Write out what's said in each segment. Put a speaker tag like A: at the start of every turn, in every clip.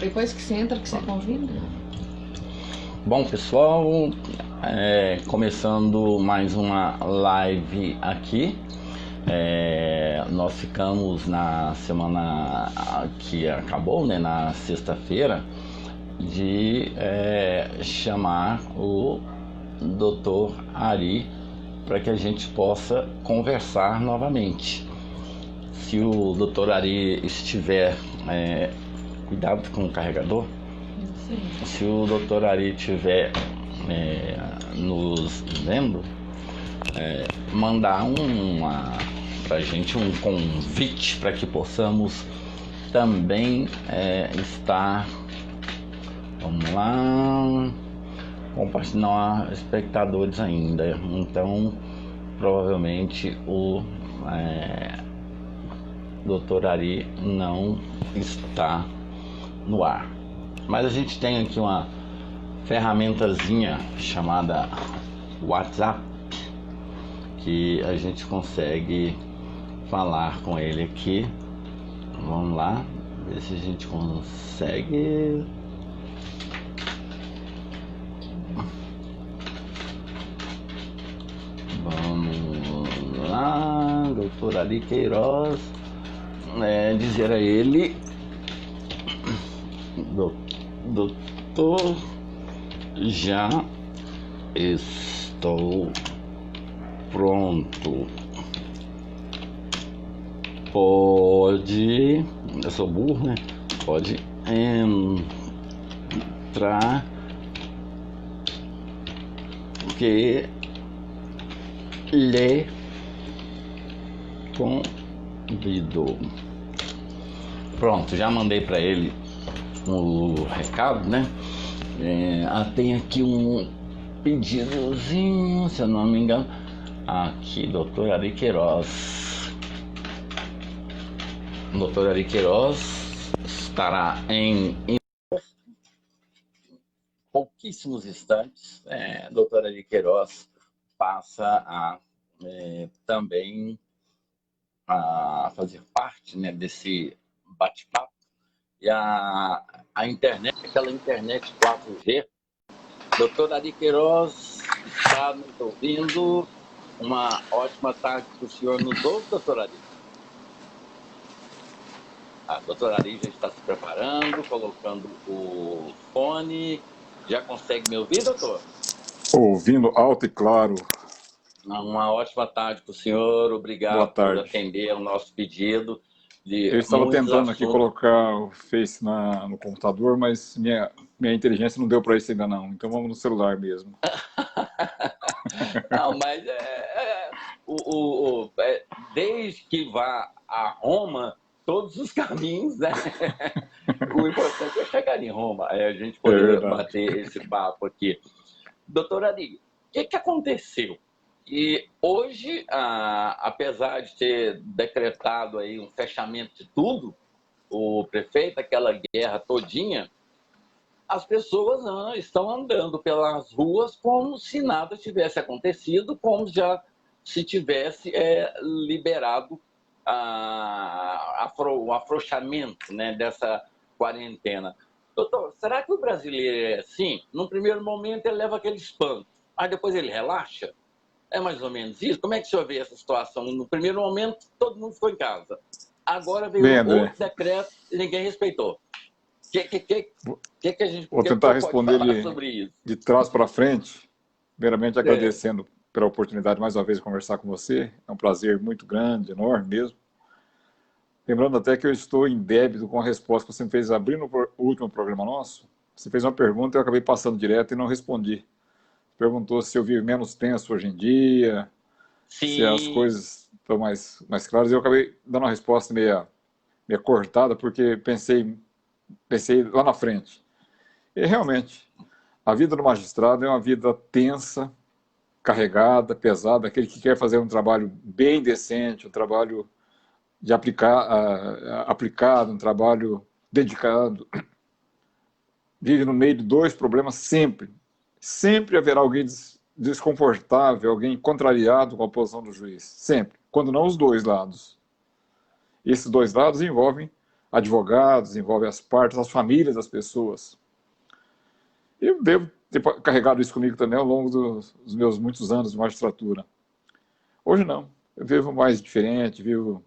A: Depois que você entra, que você convida.
B: Bom, pessoal, começando mais uma live aqui. Nós ficamos na semana que acabou, né, na sexta-feira, de chamar o Dr. Ari para que a gente possa conversar novamente. Se o Dr. Ari estiver... cuidado com o carregador. Sim. Se o Dr. Ari estiver nos vendo, mandar pra gente um convite para que possamos também estar, vamos lá, compartilhar espectadores ainda. Então provavelmente o Dr. Ari não está no ar, mas a gente tem aqui uma ferramentazinha chamada WhatsApp que a gente consegue falar com ele aqui. Vamos lá, ver se a gente consegue. Vamos lá, Dr. Ari Queiroz, dizer a ele: doutor, já estou pronto. Pode, eu sou burro, né? Pode entrar que lhe convido. Pronto, já mandei para ele o recado, né? Tem aqui um pedidozinho, se eu não me engano. Aqui, Dr. Ari Queiroz. Dr. Ari Queiroz estará em pouquíssimos instantes. Dr. Ari Queiroz passa a também a fazer parte, né, desse bate-papo. E a internet, aquela internet 4G, Dr. Ari Queiroz está nos ouvindo. Uma ótima tarde para o senhor nos ouve, doutor Ari. A doutora Ari já está se preparando, colocando o fone. Já consegue me ouvir, doutor?
C: Ouvindo alto e claro.
B: Uma ótima tarde para o senhor. Obrigado por atender ao nosso pedido.
C: Eu estava tentando aqui colocar o Face no computador, mas minha inteligência não deu para isso ainda não. Então vamos no celular mesmo.
B: Não, mas desde que vá a Roma, todos os caminhos, né? O importante é chegar em Roma. A gente poder bater esse papo aqui. Doutor Ari, o que aconteceu? E hoje, apesar de ter decretado aí um fechamento de tudo, o prefeito, aquela guerra todinha, as pessoas estão andando pelas ruas como se nada tivesse acontecido, como já se tivesse liberado o afrouxamento, né, dessa quarentena. Doutor, será que o brasileiro é assim? No primeiro momento ele leva aquele espanto, mas depois ele relaxa? É mais ou menos isso? Como é que o senhor vê essa situação? No primeiro momento, todo mundo ficou em casa. Agora veio outro decreto e ninguém respeitou. O que a gente
C: Vou tentar responder
B: sobre isso?
C: De trás para frente. Primeiramente, agradecendo pela oportunidade mais uma vez de conversar com você. É um prazer muito grande, enorme mesmo. Lembrando até que eu estou em débito com a resposta que você me fez abrindo o último programa nosso. Você fez uma pergunta e eu acabei passando direto e não respondi. Perguntou se eu vivo menos tenso hoje em dia, se as coisas estão mais claras. Eu acabei dando uma resposta meio cortada, porque pensei lá na frente. E realmente, a vida do magistrado é uma vida tensa, carregada, pesada. Aquele que quer fazer um trabalho bem decente, um trabalho de aplicado, um trabalho dedicado, vive no meio de dois problemas sempre. Sempre haverá alguém desconfortável, alguém contrariado com a posição do juiz. Sempre. Quando não os dois lados. Esses dois lados envolvem advogados, envolve as partes, as famílias das pessoas. Eu devo ter carregado isso comigo também ao longo dos meus muitos anos de magistratura. Hoje não. Eu vivo mais diferente, vivo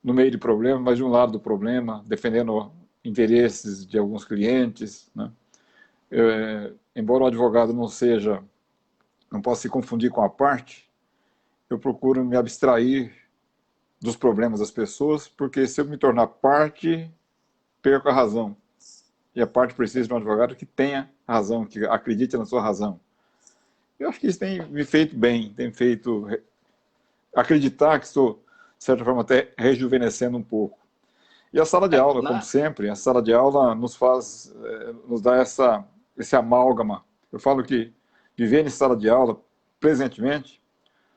C: no meio de problemas, mas de um lado do problema, defendendo interesses de alguns clientes, né? Embora o advogado não possa se confundir com a parte, eu procuro me abstrair dos problemas das pessoas, porque se eu me tornar parte, perco a razão. E a parte precisa de um advogado que tenha razão, que acredite na sua razão. Eu acho que isso tem me feito bem, tem feito acreditar que estou, de certa forma, até rejuvenescendo um pouco. E a sala de aula, como sempre, a sala de aula nos dá esse amálgama. Eu falo que viver em sala de aula, presentemente,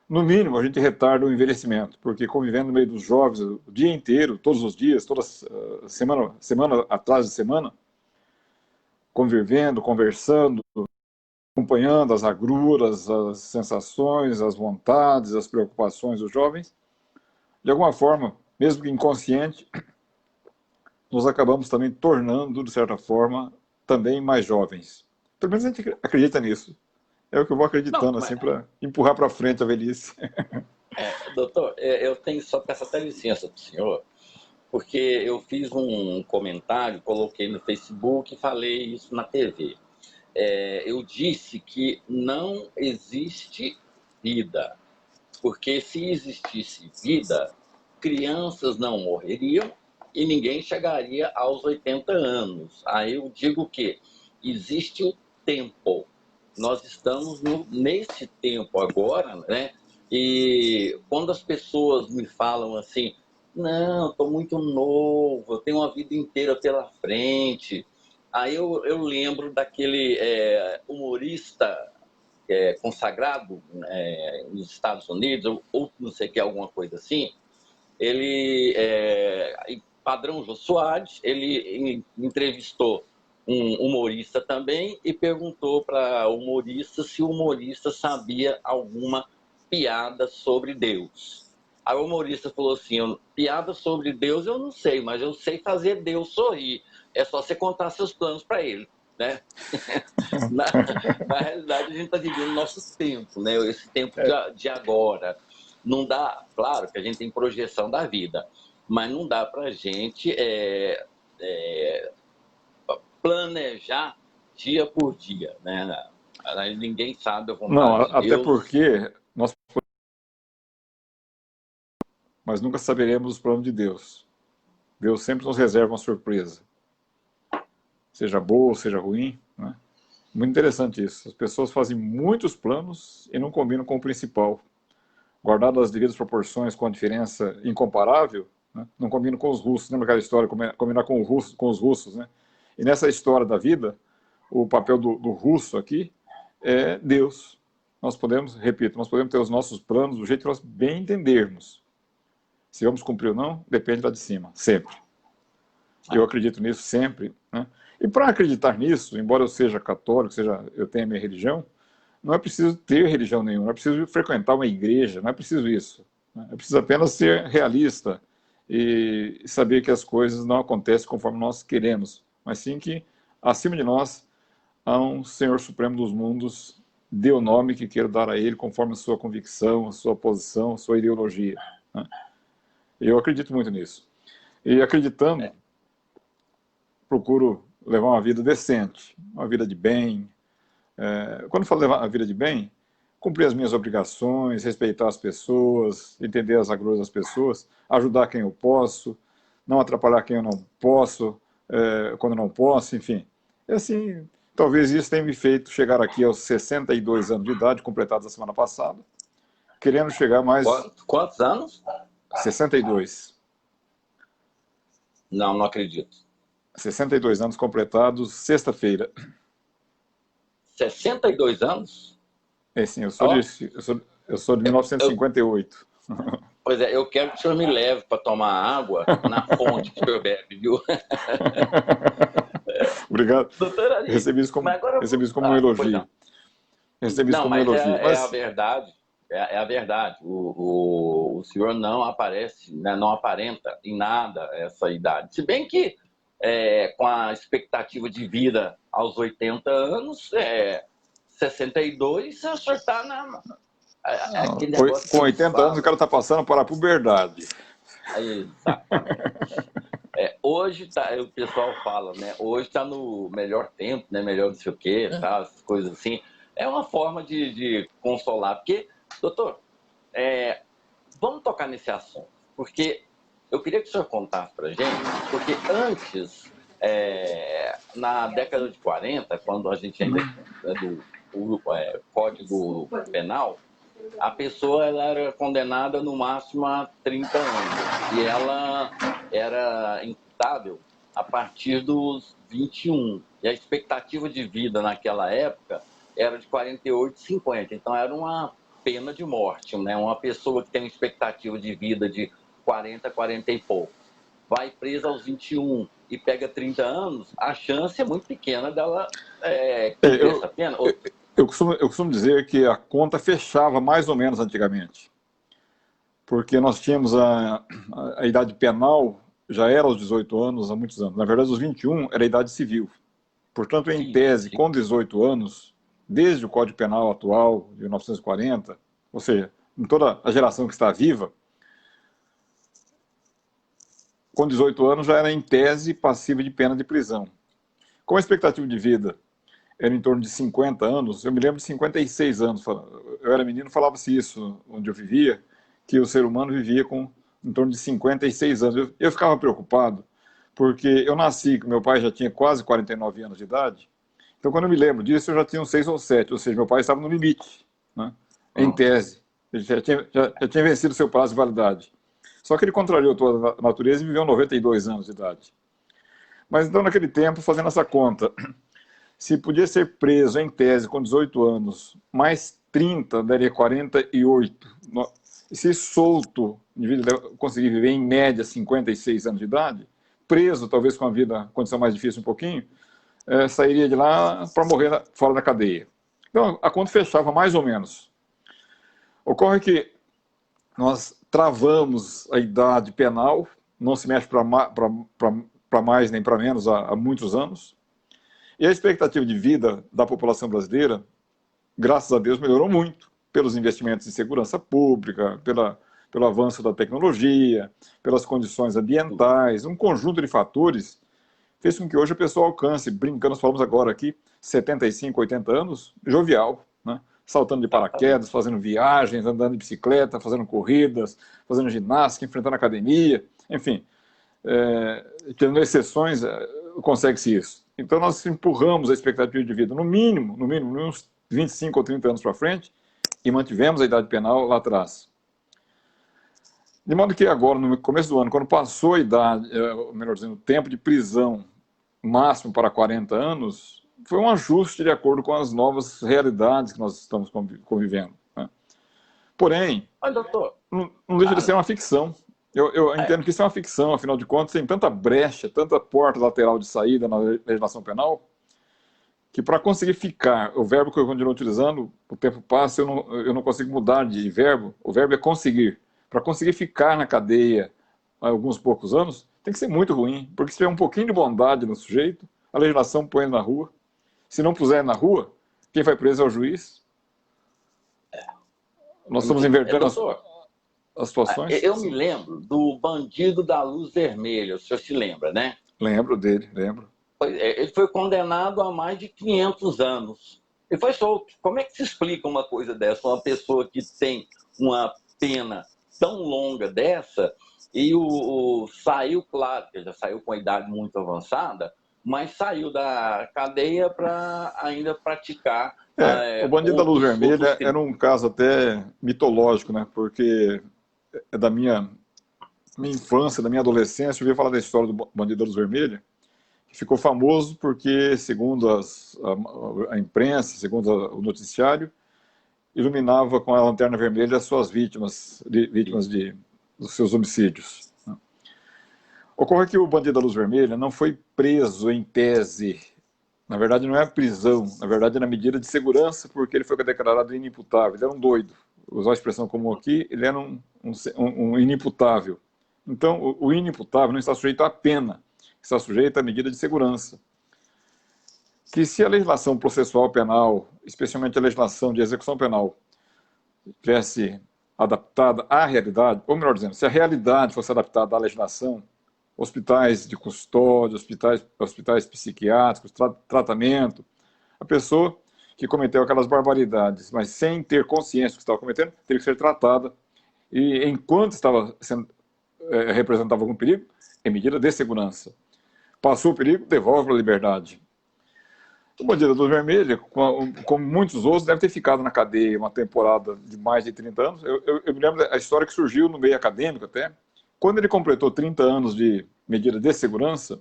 C: no mínimo, a gente retarda o envelhecimento, porque convivendo no meio dos jovens o dia inteiro, todos os dias, toda semana atrás de semana, convivendo, conversando, acompanhando as agruras, as sensações, as vontades, as preocupações dos jovens, de alguma forma, mesmo que inconsciente, nos acabamos também tornando, de certa forma, também mais jovens. Pelo menos a gente acredita nisso. É o que eu vou acreditando, assim, para empurrar para frente a velhice.
B: Doutor, eu tenho só peço até licença para o senhor, porque eu fiz um comentário, coloquei no Facebook e falei isso na TV. Eu disse que não existe vida, porque se existisse vida, crianças não morreriam e ninguém chegaria aos 80 anos. Aí eu digo que existe o tempo. Nós estamos nesse tempo agora, né? E quando as pessoas me falam assim, não, estou muito novo, eu tenho uma vida inteira pela frente. Aí eu lembro daquele humorista consagrado nos Estados Unidos, ou não sei o que, alguma coisa assim. Ele, Padrão Jô Soares, ele entrevistou um humorista também e perguntou para o humorista se o humorista sabia alguma piada sobre Deus. Aí o humorista falou assim, piada sobre Deus eu não sei, mas eu sei fazer Deus sorrir. É só você contar seus planos para ele, né? na realidade, a gente está vivendo nosso tempo, né? Esse tempo de agora. Não dá, claro que a gente tem projeção da vida, mas não dá para a gente planejar dia por dia, né? Ninguém sabe a vontade de
C: até
B: Deus.
C: porque mas nunca saberemos os planos de Deus. Deus sempre nos reserva uma surpresa. Seja boa ou seja ruim, né? Muito interessante isso. As pessoas fazem muitos planos e não combinam com o principal. Guardado as devidas proporções com a diferença incomparável, né? Não combinam com os russos. Lembra aquela história, combinar com os russos, né? E nessa história da vida, o papel do russo aqui é Deus. Nós podemos ter os nossos planos do jeito que nós bem entendermos. Se vamos cumprir ou não, depende lá de cima, sempre. Eu acredito nisso sempre, né? E para acreditar nisso, embora eu seja católico, eu tenha minha religião, não é preciso ter religião nenhuma, não é preciso frequentar uma igreja, não é preciso isso. É preciso apenas ser realista e saber que as coisas não acontecem conforme nós queremos, mas sim que, acima de nós, há um Senhor Supremo dos mundos, dê o nome que queira dar a Ele, conforme a sua convicção, a sua posição, a sua ideologia, né? Eu acredito muito nisso. E acreditando, procuro levar uma vida decente, uma vida de bem. Quando falo levar uma vida de bem, cumprir as minhas obrigações, respeitar as pessoas, entender as agruras das pessoas, ajudar quem eu posso, não atrapalhar quem eu não posso, quando eu não posso, enfim. E assim, talvez isso tenha me feito chegar aqui aos 62 anos de idade, completados a semana passada, querendo chegar mais...
B: Quantos anos?
C: 62.
B: Não acredito.
C: 62 anos completados sexta-feira.
B: 62 anos?
C: Sim, eu sou de 1958.
B: Pois eu quero que o senhor me leve para tomar água na fonte que o senhor bebe, viu?
C: Obrigado.
B: Doutora Alice,
C: recebi isso como um elogio. Recebi isso como um elogio.
B: É a verdade. é a verdade. O senhor não aparece, né, não aparenta em nada essa idade. Se bem que com a expectativa de vida aos 80 anos, 62, o senhor está aquele negócio
C: com 80 anos o cara está passando para a puberdade.
B: Exatamente. Hoje o pessoal fala, né? Hoje está no melhor tempo, né? Melhor não sei o quê, tá? Essas coisas assim. É uma forma de consolar. Porque, doutor, vamos tocar nesse assunto. Porque eu queria que o senhor contasse para a gente, porque antes, na década de 40, quando a gente ainda do Código Penal, a pessoa ela era condenada no máximo a 30 anos e ela era imputável a partir dos 21. E a expectativa de vida naquela época era de 48, 50. Então era uma pena de morte, né? Uma pessoa que tem uma expectativa de vida de 40, 40 e pouco, vai presa aos 21 e pega 30 anos, a chance é muito pequena dela cumprir essa pena.
C: Eu costumo dizer que a conta fechava mais ou menos antigamente, porque nós tínhamos a idade penal, já era aos 18 anos há muitos anos. Na verdade, os 21 era a idade civil. Portanto, em tese, com 18 anos, desde o Código Penal atual, de 1940, ou seja, em toda a geração que está viva, com 18 anos já era, em tese, passível de pena de prisão. Com a expectativa de vida era em torno de 50 anos, eu me lembro de 56 anos, eu era menino, falava-se isso onde eu vivia, que o ser humano vivia com em torno de 56 anos. Eu ficava preocupado, porque eu nasci, meu pai já tinha quase 49 anos de idade, então quando eu me lembro disso, eu já tinha uns 6 ou 7, ou seja, meu pai estava no limite, né? Em tese, ele já tinha vencido seu prazo de validade. Só que ele contrariou toda a natureza e viveu 92 anos de idade. Mas então, naquele tempo, fazendo essa conta, se podia ser preso em tese com 18 anos, mais 30 daria 48. E se solto, conseguir viver em média 56 anos de idade, preso, talvez com a vida, condição mais difícil um pouquinho, sairia de lá para morrer fora da cadeia. Então, a conta fechava mais ou menos. Ocorre que nós travamos a idade penal, não se mexe para mais nem para menos há muitos anos, e a expectativa de vida da população brasileira, graças a Deus, melhorou muito, pelos investimentos em segurança pública, pelo avanço da tecnologia, pelas condições ambientais, um conjunto de fatores fez com que hoje a pessoa alcance, brincando, nós falamos agora aqui, 75, 80 anos, jovial, né? Saltando de paraquedas, fazendo viagens, andando de bicicleta, fazendo corridas, fazendo ginástica, enfrentando academia, enfim, tendo exceções, consegue-se isso. Então nós empurramos a expectativa de vida no mínimo uns 25 ou 30 anos para frente e mantivemos a idade penal lá atrás. De modo que agora, no começo do ano, quando passou a idade, melhor dizendo, o tempo de prisão máximo para 40 anos, foi um ajuste de acordo com as novas realidades que nós estamos convivendo, né? Porém,
B: doutor,
C: não deixa de ser uma ficção. Eu entendo que isso é uma ficção, afinal de contas, tem tanta brecha, tanta porta lateral de saída na legislação penal, que para conseguir ficar, o verbo que eu continuo utilizando, o tempo passa, eu não consigo mudar de verbo, o verbo é conseguir. Para conseguir ficar na cadeia há alguns poucos anos, tem que ser muito ruim, porque se tiver um pouquinho de bondade no sujeito, a legislação põe ele na rua. Se não puser na rua, quem vai preso é o juiz. Nós estamos invertendo as situações.
B: Eu me lembro do bandido da luz vermelha, o senhor se lembra, né?
C: Lembro dele, lembro.
B: Ele foi condenado a mais de 500 anos. Ele foi solto. Como é que se explica uma coisa dessa? Uma pessoa que tem uma pena tão longa dessa e saiu, claro, que já saiu com a idade muito avançada, mas saiu da cadeia para ainda praticar...
C: o bandido da luz vermelha era um caso até mitológico, né? Porque é da minha infância, da minha adolescência, eu ouvi falar da história do bandido da luz vermelha, que ficou famoso porque, segundo a imprensa, segundo o noticiário, iluminava com a lanterna vermelha as suas vítimas dos seus homicídios. Ocorre que o bandido da luz vermelha não foi preso em tese. Na verdade, não é prisão. Na verdade, é na medida de segurança, porque ele foi declarado inimputável. Ele era um doido. usar a expressão comum aqui, ele era um inimputável. Então, o inimputável não está sujeito à pena, está sujeito à medida de segurança. Que se a legislação processual penal, especialmente a legislação de execução penal, tivesse adaptada à realidade, ou melhor dizendo, se a realidade fosse adaptada à legislação, hospitais de custódia, hospitais psiquiátricos, tratamento, a pessoa que cometeu aquelas barbaridades, mas sem ter consciência do que estava cometendo, teria que ser tratada, e enquanto estava representava algum perigo, é medida de segurança. Passou o perigo, devolve para a liberdade. O bandido da Luz Vermelha, como muitos outros, deve ter ficado na cadeia uma temporada de mais de 30 anos. Eu me lembro da história que surgiu no meio acadêmico até. Quando ele completou 30 anos de medida de segurança,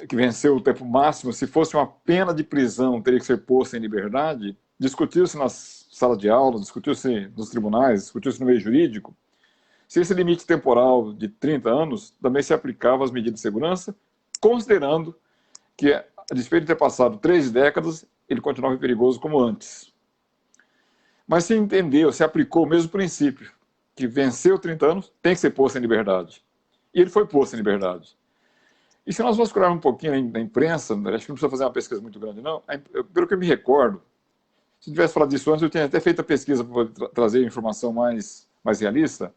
C: que venceu o tempo máximo, se fosse uma pena de prisão, teria que ser posta em liberdade, discutiu-se nas salas de aula, discutiu-se nos tribunais, discutiu-se no meio jurídico, se esse limite temporal de 30 anos também se aplicava às medidas de segurança, considerando que, a despeito de ter passado 3 décadas, ele continuava perigoso como antes. Mas se entendeu, se aplicou o mesmo princípio, que venceu 30 anos, tem que ser posto em liberdade. E ele foi posto em liberdade. E se nós vasculharmos um pouquinho na imprensa, acho que não precisa fazer uma pesquisa muito grande, não, pelo que eu me recordo, se tivesse falado disso antes, eu tinha até feito a pesquisa para trazer informação mais realista.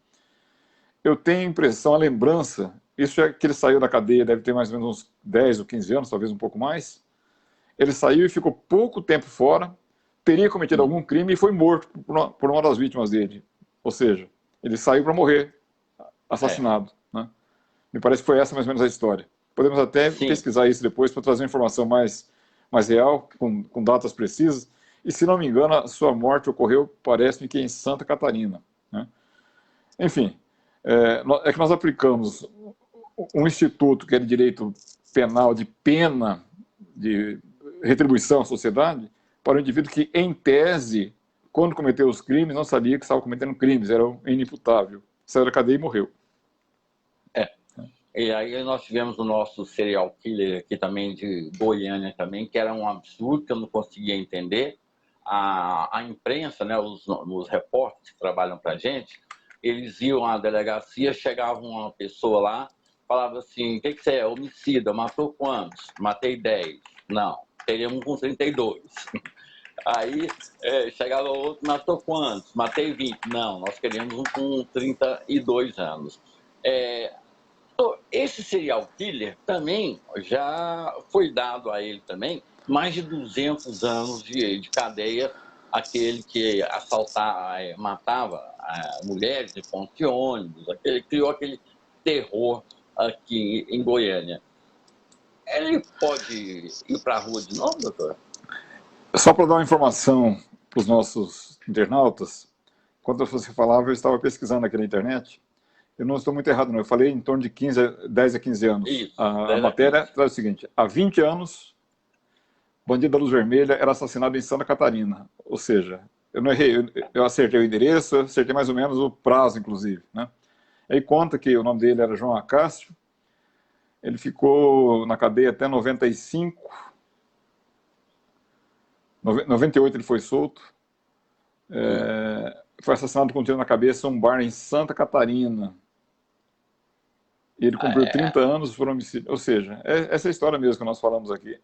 C: Eu tenho a impressão, a lembrança, isso é que ele saiu da cadeia, deve ter mais ou menos uns 10 ou 15 anos, talvez um pouco mais. Ele saiu e ficou pouco tempo fora, teria cometido algum crime e foi morto por uma das vítimas dele. Ou seja, ele saiu para morrer, assassinado. Né? Me parece que foi essa mais ou menos a história. Podemos até pesquisar isso depois para trazer informação mais real, com datas precisas. E, se não me engano, a sua morte ocorreu, parece-me que em Santa Catarina. Né? Enfim, é que nós aplicamos um instituto que é de direito penal, de pena, de retribuição à sociedade, para o indivíduo que, em tese, quando cometeu os crimes, não sabia que estava cometendo crimes, era inimputável. Saiu da cadeia e morreu.
B: E aí nós tivemos o nosso serial killer aqui também, de Goiânia também, que era um absurdo, que eu não conseguia entender. A imprensa, né, os repórteres que trabalham para a gente, eles iam à delegacia, chegava uma pessoa lá, falava assim, o que você é? Homicida, matou quantos? Matei 10. Não, teríamos com 32. Aí chegava outro, matou quantos? Matei 20. Não, nós queríamos um com 32 anos. Esse serial killer também já foi dado a ele também mais de 200 anos de cadeia, aquele que matava mulheres em pontos de ônibus, criou aquele terror aqui em Goiânia. Ele pode ir para a rua de novo, doutor?
C: Só para dar uma informação para os nossos internautas, quando você falava, eu estava pesquisando aqui na internet. Eu não estou muito errado, não. Eu falei em torno de 10 a 15 anos.
B: Isso,
C: a matéria traz o seguinte: há 20 anos, bandido da Luz Vermelha era assassinado em Santa Catarina. Ou seja, eu não errei, eu acertei o endereço, eu acertei mais ou menos o prazo, inclusive. Né? Aí conta que o nome dele era João Acácio, ele ficou na cadeia até 95, 98 ele foi solto. Foi assassinado com um tiro na cabeça em um bar em Santa Catarina. Ele cumpriu 30 anos por homicídio. Ou seja, essa é a história mesmo que nós falamos aqui.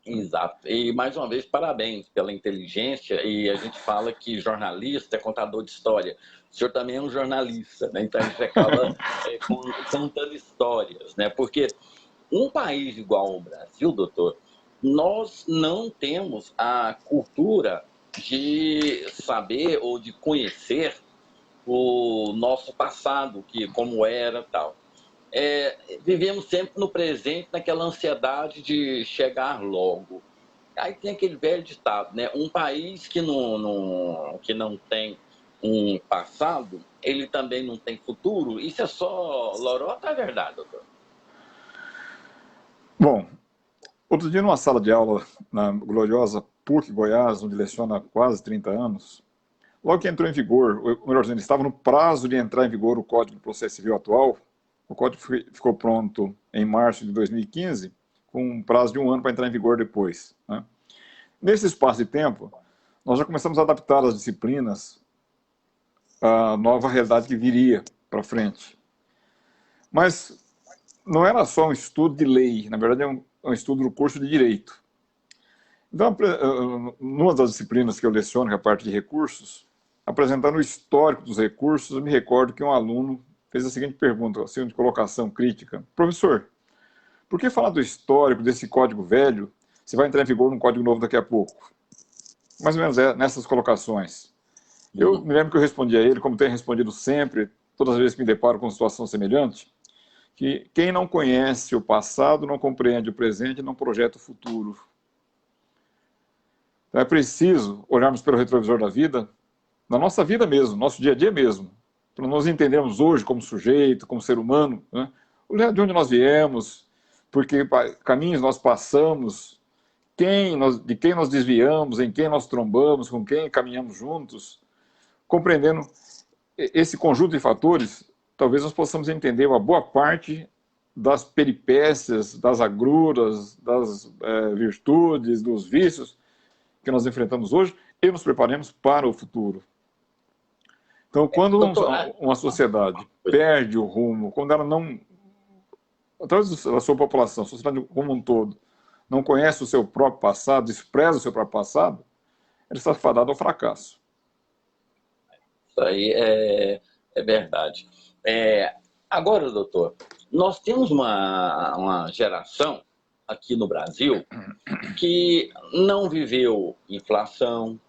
B: Exato. E, mais uma vez, parabéns pela inteligência. E a gente fala que jornalista é contador de história. O senhor também é um jornalista, né? Então a gente acaba contando histórias, né? Porque um país igual ao Brasil, doutor, nós não temos a cultura de saber ou de conhecer o nosso passado, que como era, tal. Vivemos sempre no presente, naquela ansiedade de chegar logo. Aí tem aquele velho ditado, né? Um país que não tem um passado, ele também não tem futuro. Isso é só lorota, é verdade, doutor?
C: Bom, outro dia numa sala de aula na gloriosa PUC Goiás, onde leciona há quase 30 anos, logo que entrou em vigor, ou melhor dizendo, estava no prazo de entrar em vigor o Código de Processo Civil atual. O código ficou pronto em março de 2015, com um prazo de 1 ano para entrar em vigor depois. Né? Nesse espaço de tempo, nós já começamos a adaptar as disciplinas à nova realidade que viria para frente. Mas não era só um estudo de lei, na verdade é um estudo do curso de Direito. Então, numa das disciplinas que eu leciono, que é a parte de recursos, apresentando o histórico dos recursos, eu me recordo que um aluno fez a seguinte pergunta, a seguinte colocação crítica: professor, por que falar do histórico desse código velho se vai entrar em vigor um código novo daqui a pouco? Mais ou menos nessas colocações. Eu me lembro que eu respondi a ele, como tenho respondido sempre, todas as vezes que me deparo com uma situação semelhante, que quem não conhece o passado não compreende o presente e não projeta o futuro. Então é preciso olharmos pelo retrovisor da vida, na nossa vida mesmo, nosso dia a dia mesmo, para nós entendermos hoje como sujeito, como ser humano, né? Olhar de onde nós viemos, por que caminhos nós passamos, de quem nós desviamos, em quem nós trombamos, com quem caminhamos juntos. Compreendendo esse conjunto de fatores, talvez nós possamos entender uma boa parte das peripécias, das agruras, das virtudes, dos vícios que nós enfrentamos hoje e nos preparemos para o futuro. Então, quando uma sociedade perde o rumo, quando ela não, através da sua população, a sociedade como um todo, não conhece o seu próprio passado, despreza o seu próprio passado, ela está fadada ao fracasso.
B: Isso aí é verdade. Agora, doutor, nós temos uma geração aqui no Brasil que não viveu inflação,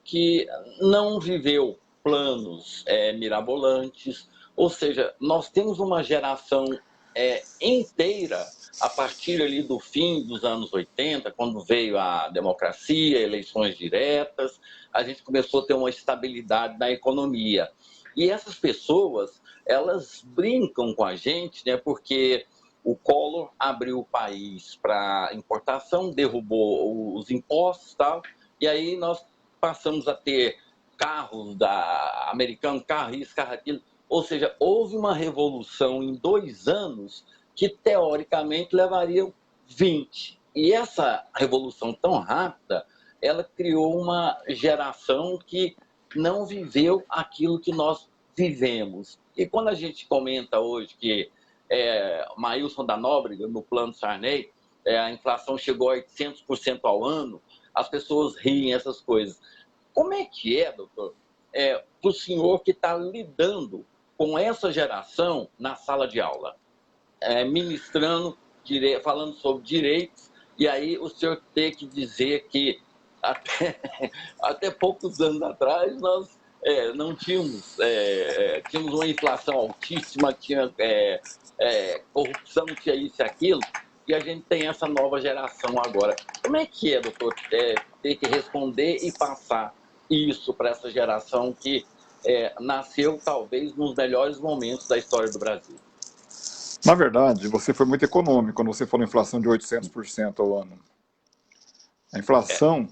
B: que não viveu planos mirabolantes, ou seja, nós temos uma geração inteira, a partir ali do fim dos anos 80, quando veio a democracia, eleições diretas, a gente começou a ter uma estabilidade na economia. E essas pessoas, elas brincam com a gente, né, porque o Collor abriu o país para importação, derrubou os impostos e tal, e aí nós passamos a ter carros americanos, carro isso, carro aquilo. Ou seja, houve uma revolução em 2 anos que, teoricamente, levariam 20. E essa revolução tão rápida, ela criou uma geração que não viveu aquilo que nós vivemos. E quando a gente comenta hoje que Maílson da Nóbrega, no Plano Sarney, a inflação chegou a 800% ao ano, as pessoas riem essas coisas. Como é que doutor, para o senhor que está lidando com essa geração na sala de aula, ministrando, falando sobre direitos, e aí o senhor tem que dizer que até poucos anos atrás nós não tínhamos, tínhamos uma inflação altíssima, tinha corrupção, tinha isso e aquilo, e a gente tem essa nova geração agora. Como é que doutor, ter que responder e passar isso para essa geração que nasceu talvez nos melhores momentos da história do Brasil?
C: Na verdade, você foi muito econômico quando você falou inflação de 800% ao ano. A inflação,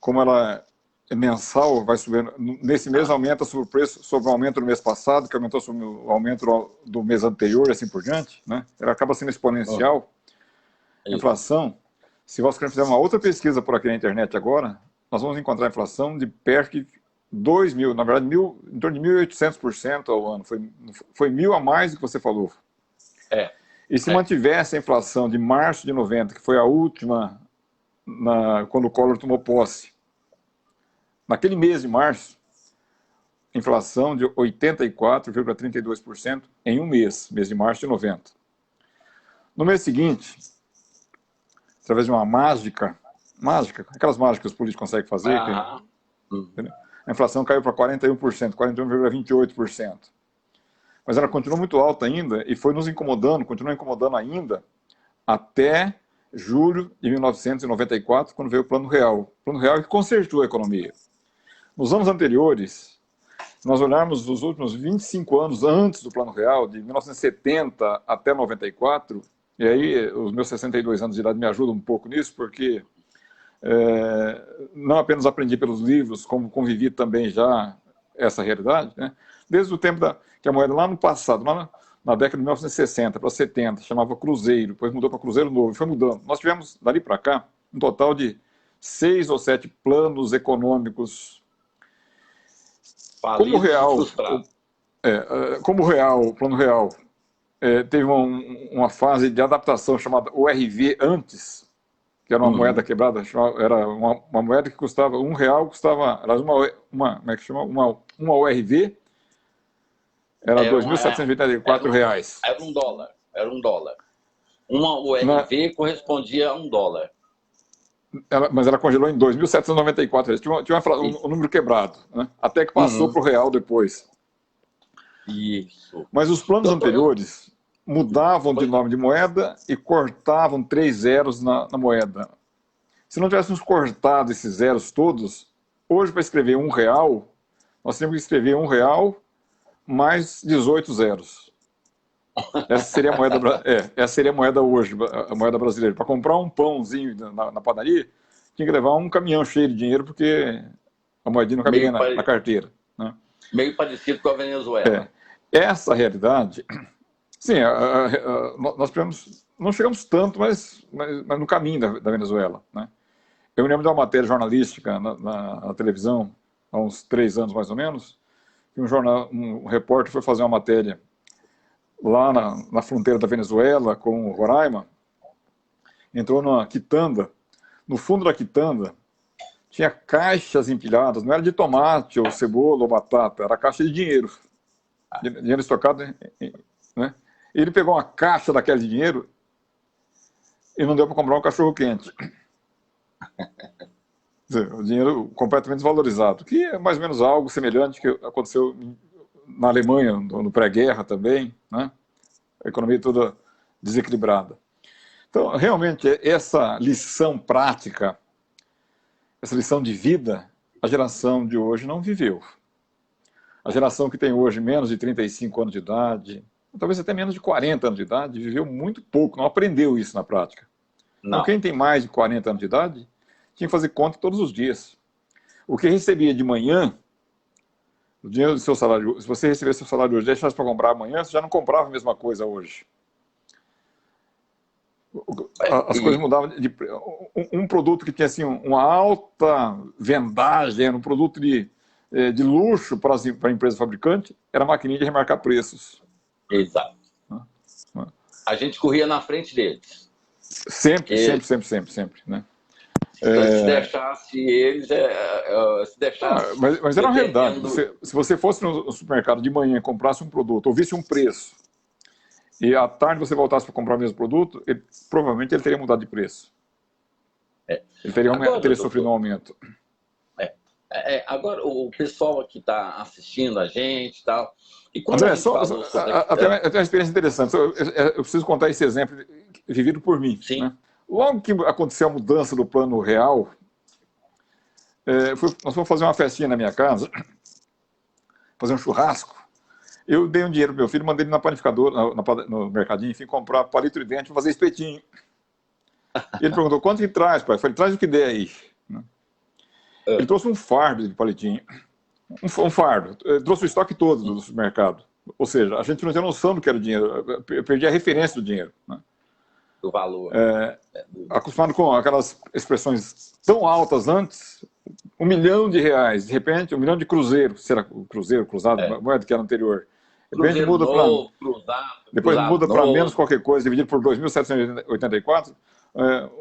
C: como ela é mensal, vai subindo. Nesse mês aumenta sobre o preço, sobre o aumento do mês passado, que aumentou sobre o aumento do mês anterior e assim por diante, né? Ela acaba sendo exponencial. A inflação, se você fizer uma outra pesquisa por aqui na internet agora, nós vamos encontrar a inflação de perto de 2.000, na verdade, em torno de 1.800% ao ano. Foi 1.000 a mais do que você falou. E se mantivesse a inflação de março de 90, que foi a última, quando o Collor tomou posse, naquele mês de março, inflação de 84,32% em um mês de março de 90. No mês seguinte, através de uma mágica, aquelas mágicas que os políticos conseguem fazer, a inflação caiu para 41%, 41,28%. Mas ela continua muito alta ainda e foi nos incomodando, continua incomodando ainda até julho de 1994, quando veio o Plano Real. O Plano Real que consertou a economia. Nos anos anteriores, se nós olharmos os últimos 25 anos antes do Plano Real, de 1970 até 94, e aí os meus 62 anos de idade me ajudam um pouco nisso, porque não apenas aprendi pelos livros, como convivi também já essa realidade, né? Desde o tempo que a moeda lá no passado, lá na década de 1960 para 70, chamava Cruzeiro, depois mudou para Cruzeiro Novo, e foi mudando. Nós tivemos, dali para cá, um total de 6 ou 7 planos econômicos.
B: Falidos
C: Como o Plano Real teve uma fase de adaptação chamada ORV antes, que era uma moeda quebrada, era uma moeda que custava R$1, custava, era como é que chama? Uma ORV, era R$ 2.784.
B: Era um dólar. Uma ORV correspondia a $1.
C: Mas ela congelou em 2.794. Tinha um número quebrado, né? Até que passou para o real depois.
B: Isso.
C: Mas os planos anteriores mudavam de nome de moeda e cortavam 3 zeros na moeda. Se não tivéssemos cortado esses zeros todos, hoje para escrever R$1, nós temos que escrever R$1 mais 18 zeros. Essa seria a moeda hoje, a moeda brasileira. Para comprar um pãozinho na padaria, tinha que levar um caminhão cheio de dinheiro, porque a moedinha não cabia na carteira. Né?
B: Meio parecido com a Venezuela.
C: Essa realidade, sim, nós não chegamos tanto, mas no caminho da Venezuela. Né? Eu me lembro de uma matéria jornalística na televisão, há uns 3 anos mais ou menos, que um repórter foi fazer uma matéria lá na fronteira da Venezuela com o Roraima, entrou numa quitanda. No fundo da quitanda tinha caixas empilhadas, não era de tomate ou cebola ou batata, era caixa de dinheiro. Dinheiro estocado, né? Ele pegou uma caixa daquela de dinheiro e não deu para comprar um cachorro-quente. O dinheiro completamente desvalorizado, que é mais ou menos algo semelhante que aconteceu na Alemanha, no pré-guerra também, né? A economia toda desequilibrada. Então, realmente, essa lição prática, essa lição de vida, a geração de hoje não viveu. A geração que tem hoje menos de 35 anos de idade, talvez até menos de 40 anos de idade, viveu muito pouco, não aprendeu isso na prática. Então, quem tem mais de 40 anos de idade, tinha que fazer conta todos os dias. O que recebia de manhã, o dinheiro do seu salário, se você recebesse seu salário hoje e deixasse para comprar amanhã, você já não comprava a mesma coisa hoje. As coisas mudavam. Um produto que tinha assim, uma alta vendagem, era um produto de luxo para a empresa fabricante, era a maquininha de remarcar preços.
B: Exato. A gente corria na frente deles.
C: Sempre. Né?
B: Se deixasse eles, se deixasse...
C: Mas era uma realidade. Se você fosse no supermercado de manhã e comprasse um produto, ou visse um preço, e à tarde você voltasse para comprar o mesmo produto, provavelmente ele teria mudado de preço. Ele teria sofrido um aumento.
B: Agora, o pessoal aqui está assistindo a gente e tal. E quando
C: André, eu tenho uma experiência interessante. Eu preciso contar esse exemplo vivido por mim.
B: Sim.
C: Né? Logo que aconteceu a mudança do Plano Real, nós fomos fazer uma festinha na minha casa, fazer um churrasco. Eu dei um dinheiro pro meu filho, mandei ele na panificadora, no mercadinho, enfim, comprar palito de dente para fazer espetinho. E ele perguntou, quanto que traz, pai? Eu falei, traz o que der aí. Ele trouxe um fardo de palitinho. Um fardo. Ele trouxe o estoque todo do supermercado. Ou seja, a gente não tinha noção do que era o dinheiro. Eu perdi a referência do dinheiro. Né?
B: Do valor.
C: Acostumado com aquelas expressões tão altas antes, R$1 milhão, de repente, R$1 milhão de cruzeiro. Será cruzeiro, cruzado, moeda que era anterior. De repente muda depois muda para menos qualquer coisa, dividido por 2.784.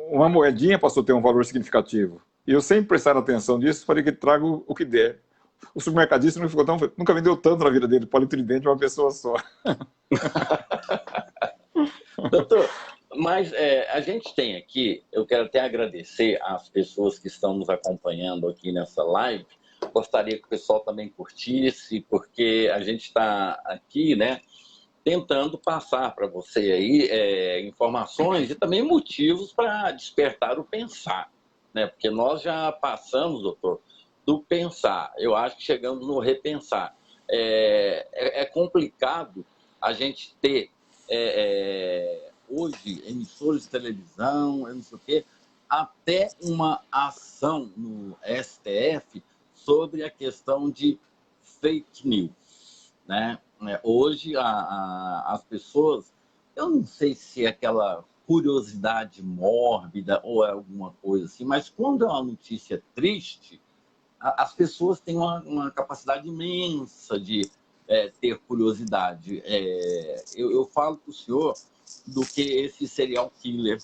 C: Uma moedinha passou a ter um valor significativo. E eu, sem prestar atenção nisso, falei que trago o que der. O supermercadista nunca vendeu tanto na vida dele, palito de dente de uma pessoa só.
B: Doutor, mas a gente tem aqui, eu quero até agradecer às pessoas que estão nos acompanhando aqui nessa live. Gostaria que o pessoal também curtisse, porque a gente está aqui, né, tentando passar para você aí informações e também motivos para despertar o pensar. Né? Porque nós já passamos, doutor, do pensar. Eu acho que chegamos no repensar. É complicado a gente ter hoje emissores de televisão, eu não sei o quê, até uma ação no STF sobre a questão de fake news. Né? Hoje as pessoas, eu não sei se aquela curiosidade mórbida ou é alguma coisa assim, mas quando é uma notícia triste, as pessoas têm uma capacidade imensa de ter curiosidade. Eu falo para o senhor do que esse serial killer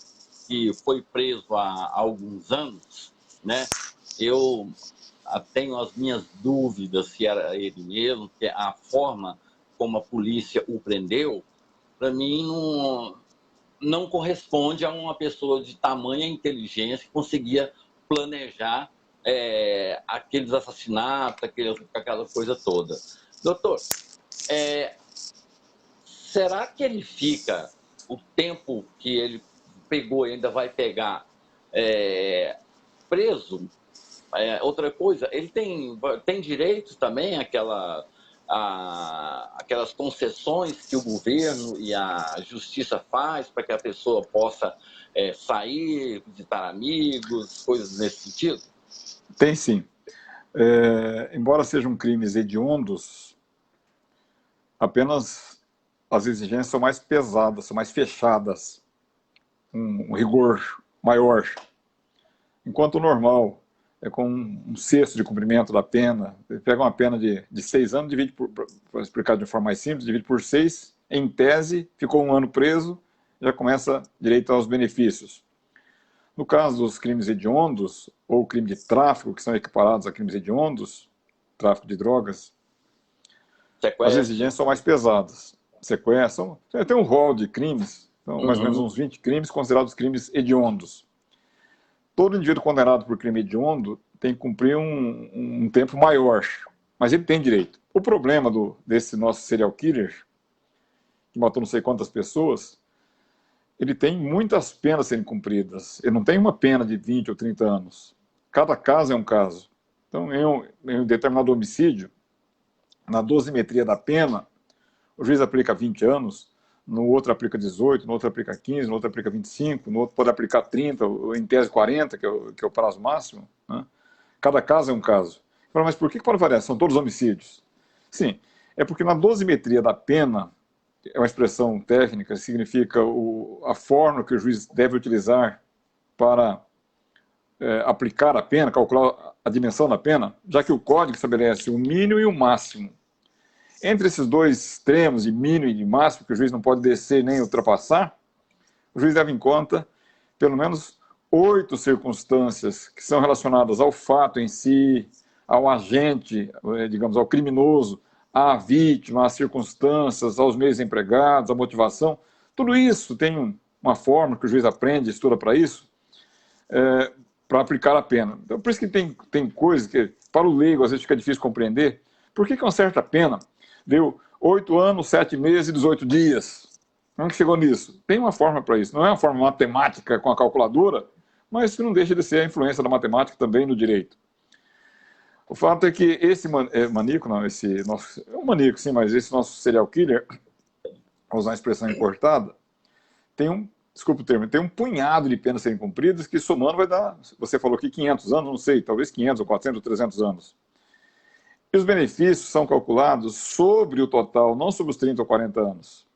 B: que foi preso há alguns anos, né? Eu tenho as minhas dúvidas se era ele mesmo, que a forma como a polícia o prendeu, para mim, não corresponde a uma pessoa de tamanha inteligência que conseguia planejar aqueles assassinatos, aquela coisa toda. Doutor, será que ele fica, o tempo que ele pegou e ainda vai pegar, preso? Outra coisa, ele tem direitos também, aquelas concessões que o governo e a justiça faz para que a pessoa possa sair, visitar amigos, coisas nesse sentido?
C: Tem sim. Embora sejam crimes hediondos, apenas as exigências são mais pesadas, são mais fechadas, um rigor maior. Enquanto o normal é com um sexto de cumprimento da pena, ele pega uma pena de 6 anos, divide para explicar de uma forma mais simples, divide por 6, em tese, ficou 1 ano preso, já começa direito aos benefícios. No caso dos crimes hediondos, ou crime de tráfico, que são equiparados a crimes hediondos, tráfico de drogas, as exigências são mais pesadas. Sequestram, tem um rol de crimes, então, mais ou menos uns 20 crimes considerados crimes hediondos. Todo indivíduo condenado por crime hediondo tem que cumprir um tempo maior, mas ele tem direito. O problema desse nosso serial killer, que matou não sei quantas pessoas, ele tem muitas penas a serem cumpridas. Ele não tem uma pena de 20 ou 30 anos. Cada caso é um caso. Então, em um determinado homicídio, na dosimetria da pena, o juiz aplica 20 anos, no outro aplica 18, no outro aplica 15, no outro aplica 25, no outro pode aplicar 30, em tese 40, que é o prazo máximo. Né? Cada caso é um caso. Mas por que pode variar? São todos homicídios? Sim, é porque na dosimetria da pena, é uma expressão técnica, significa a forma que o juiz deve utilizar para aplicar a pena, calcular a dimensão da pena, já que o código estabelece o mínimo e o máximo. Entre esses dois extremos, de mínimo e de máximo, que o juiz não pode descer nem ultrapassar, o juiz leva em conta pelo menos 8 circunstâncias que são relacionadas ao fato em si, ao agente, digamos, ao criminoso, à vítima, às circunstâncias, aos meios empregados, à motivação. Tudo isso tem uma forma que o juiz aprende, estuda para isso, para aplicar a pena. Então, por isso que tem coisas que, para o leigo, às vezes fica difícil compreender. Por que uma certa pena deu 8 anos, 7 meses e 18 dias? Como que chegou nisso? Tem uma forma para isso. Não é uma forma matemática com a calculadora, mas que não deixa de ser a influência da matemática também no direito. O fato é que esse maníaco, não, esse nosso, é um maníaco sim, mas esse nosso serial killer, vou usar a expressão importada, desculpa o termo, tem um punhado de penas a serem cumpridas que somando vai dar, você falou aqui 500 anos, não sei, talvez 500 ou 400 ou 300 anos. E os benefícios são calculados sobre o total, não sobre os 30 ou 40 anos.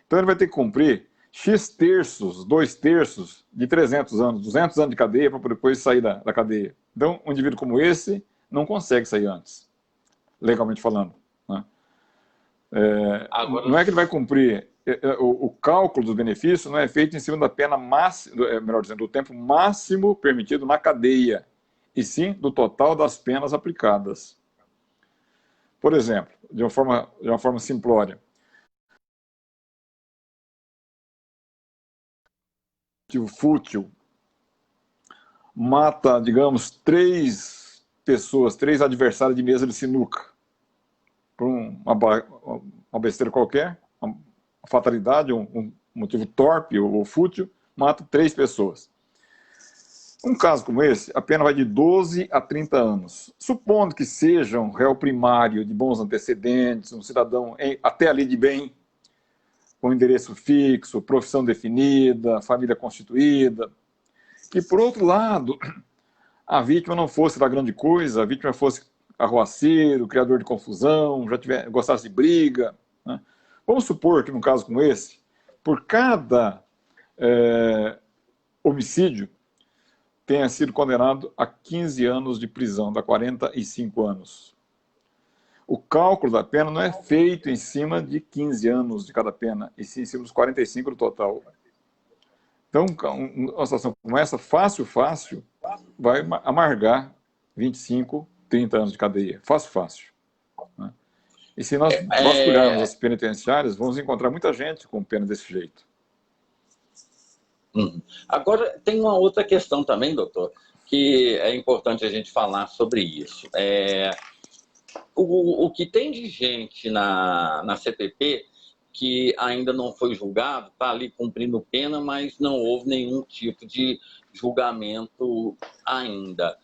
C: Então ele vai ter que cumprir X terços, 2 terços de 300 anos, 200 anos de cadeia para depois sair da cadeia. Então, um indivíduo como esse não consegue sair antes, legalmente falando. Né? Não é que ele vai cumprir, o cálculo dos benefícios não é feito em cima da pena máxima, melhor dizendo, do tempo máximo permitido na cadeia, e sim do total das penas aplicadas. Por exemplo, de uma forma simplória, o fútil mata, digamos, 3 pessoas, 3 adversários de mesa de sinuca, por uma besteira qualquer, uma fatalidade, um motivo torpe ou fútil, mata 3 pessoas. Um caso como esse, a pena vai de 12 a 30 anos. Supondo que seja um réu primário de bons antecedentes, um cidadão até ali de bem, com endereço fixo, profissão definida, família constituída, que, por outro lado, a vítima não fosse da grande coisa, a vítima fosse arruaceiro, criador de confusão, gostasse de briga. Né? Vamos supor que, num caso como esse, por cada homicídio, tenha sido condenado a 15 anos de prisão, dá 45 anos. O cálculo da pena não é feito em cima de 15 anos de cada pena, e sim em cima dos 45 do total. Então, uma situação como essa, fácil, vai amargar 25, 30 anos de cadeia. Fácil. Né? E se nós vasculharmos as penitenciárias, vamos encontrar muita gente com pena desse jeito.
B: Agora, tem uma outra questão também, doutor, que é importante a gente falar sobre isso. O que tem de gente na CPP que ainda não foi julgado, está ali cumprindo pena, mas não houve nenhum tipo de julgamento ainda.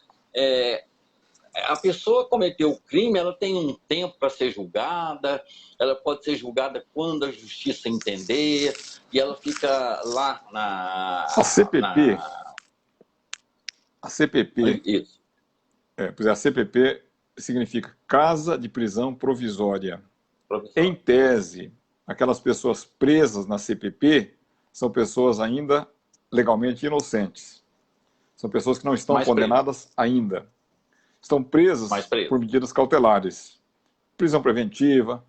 B: A pessoa cometeu o crime, ela tem um tempo para ser julgada, ela pode ser julgada quando a justiça entender, e ela fica lá na...
C: A CPP,
B: isso.
C: A CPP significa Casa de Prisão Provisória. Em tese, aquelas pessoas presas na CPP são pessoas ainda legalmente inocentes. São pessoas que não estão condenadas ainda. Estão presas por medidas cautelares. Prisão preventiva,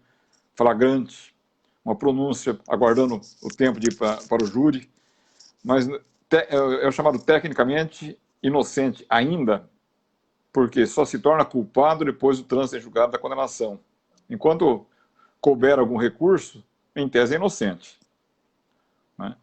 C: flagrante, uma pronúncia aguardando o tempo de ir para o júri. Mas é chamado tecnicamente inocente ainda, porque só se torna culpado depois do trânsito em julgado da condenação. Enquanto couber algum recurso, em tese é inocente. Né?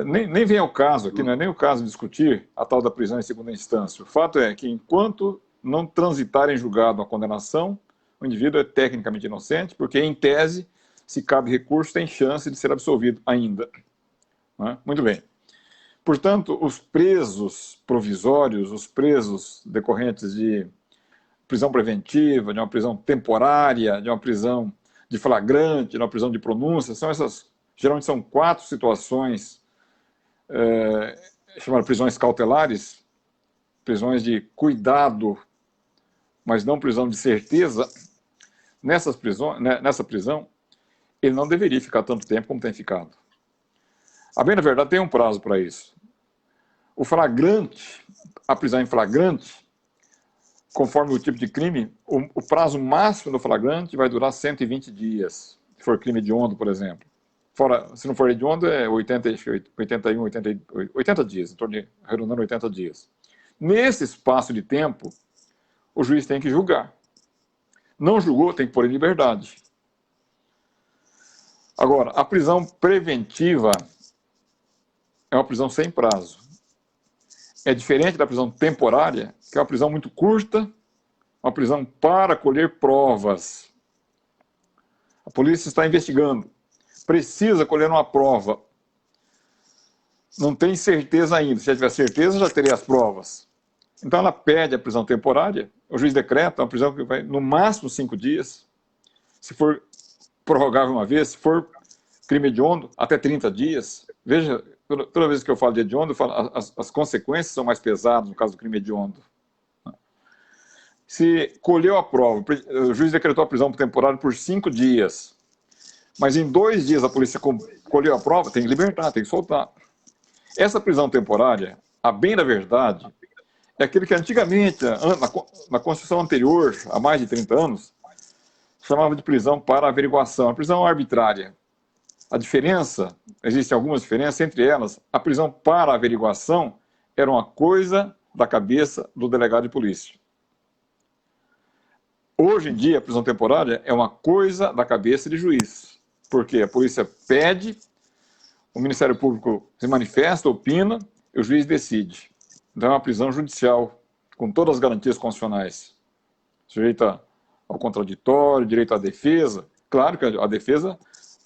C: Nem vem ao caso aqui, não é nem o caso de discutir a tal da prisão em segunda instância. O fato é que enquanto não transitar em julgado a condenação, o indivíduo é tecnicamente inocente, porque em tese, se cabe recurso, tem chance de ser absolvido ainda. Né? Muito bem. Portanto, os presos provisórios, os presos decorrentes de prisão preventiva, de uma prisão temporária, de uma prisão de flagrante, de uma prisão de pronúncia, geralmente são 4 situações chamadas prisões cautelares, prisões de cuidado, mas não prisão de certeza. Nessa prisão, ele não deveria ficar tanto tempo como tem ficado. A bem da verdade, tem um prazo para isso. O flagrante, a prisão em flagrante, conforme o tipo de crime, o prazo máximo do flagrante vai durar 120 dias, se for crime hediondo, por exemplo. Se não for hediondo, é 80 dias, em torno de arredondando 80 dias. Nesse espaço de tempo, o juiz tem que julgar. Não julgou, tem que pôr em liberdade. Agora, a prisão preventiva é uma prisão sem prazo. É diferente da prisão temporária, que é uma prisão muito curta, uma prisão para colher provas. A polícia está investigando, precisa colher uma prova. Não tem certeza ainda. Se já tiver certeza, já teria as provas. Então ela pede a prisão temporária, o juiz decreta uma prisão que vai no máximo 5 dias, se for prorrogável uma vez, se for crime hediondo, até 30 dias. Veja, toda vez que eu falo de hediondo, eu falo, as consequências são mais pesadas no caso do crime hediondo. Se colheu a prova, o juiz decretou a prisão temporária por 5 dias, mas em 2 dias a polícia colheu a prova, tem que libertar, tem que soltar. Essa prisão temporária, a bem da verdade, é aquilo que antigamente, na Constituição anterior, há mais de 30 anos, chamava de prisão para averiguação, a prisão arbitrária. A diferença, existem algumas diferenças, entre elas, a prisão para averiguação era uma coisa da cabeça do delegado de polícia. Hoje em dia, a prisão temporária é uma coisa da cabeça de juiz, porque a polícia pede, o Ministério Público se manifesta, opina, e o juiz decide. Então é uma prisão judicial, com todas as garantias constitucionais. Direito ao contraditório, direito à defesa. Claro que a defesa,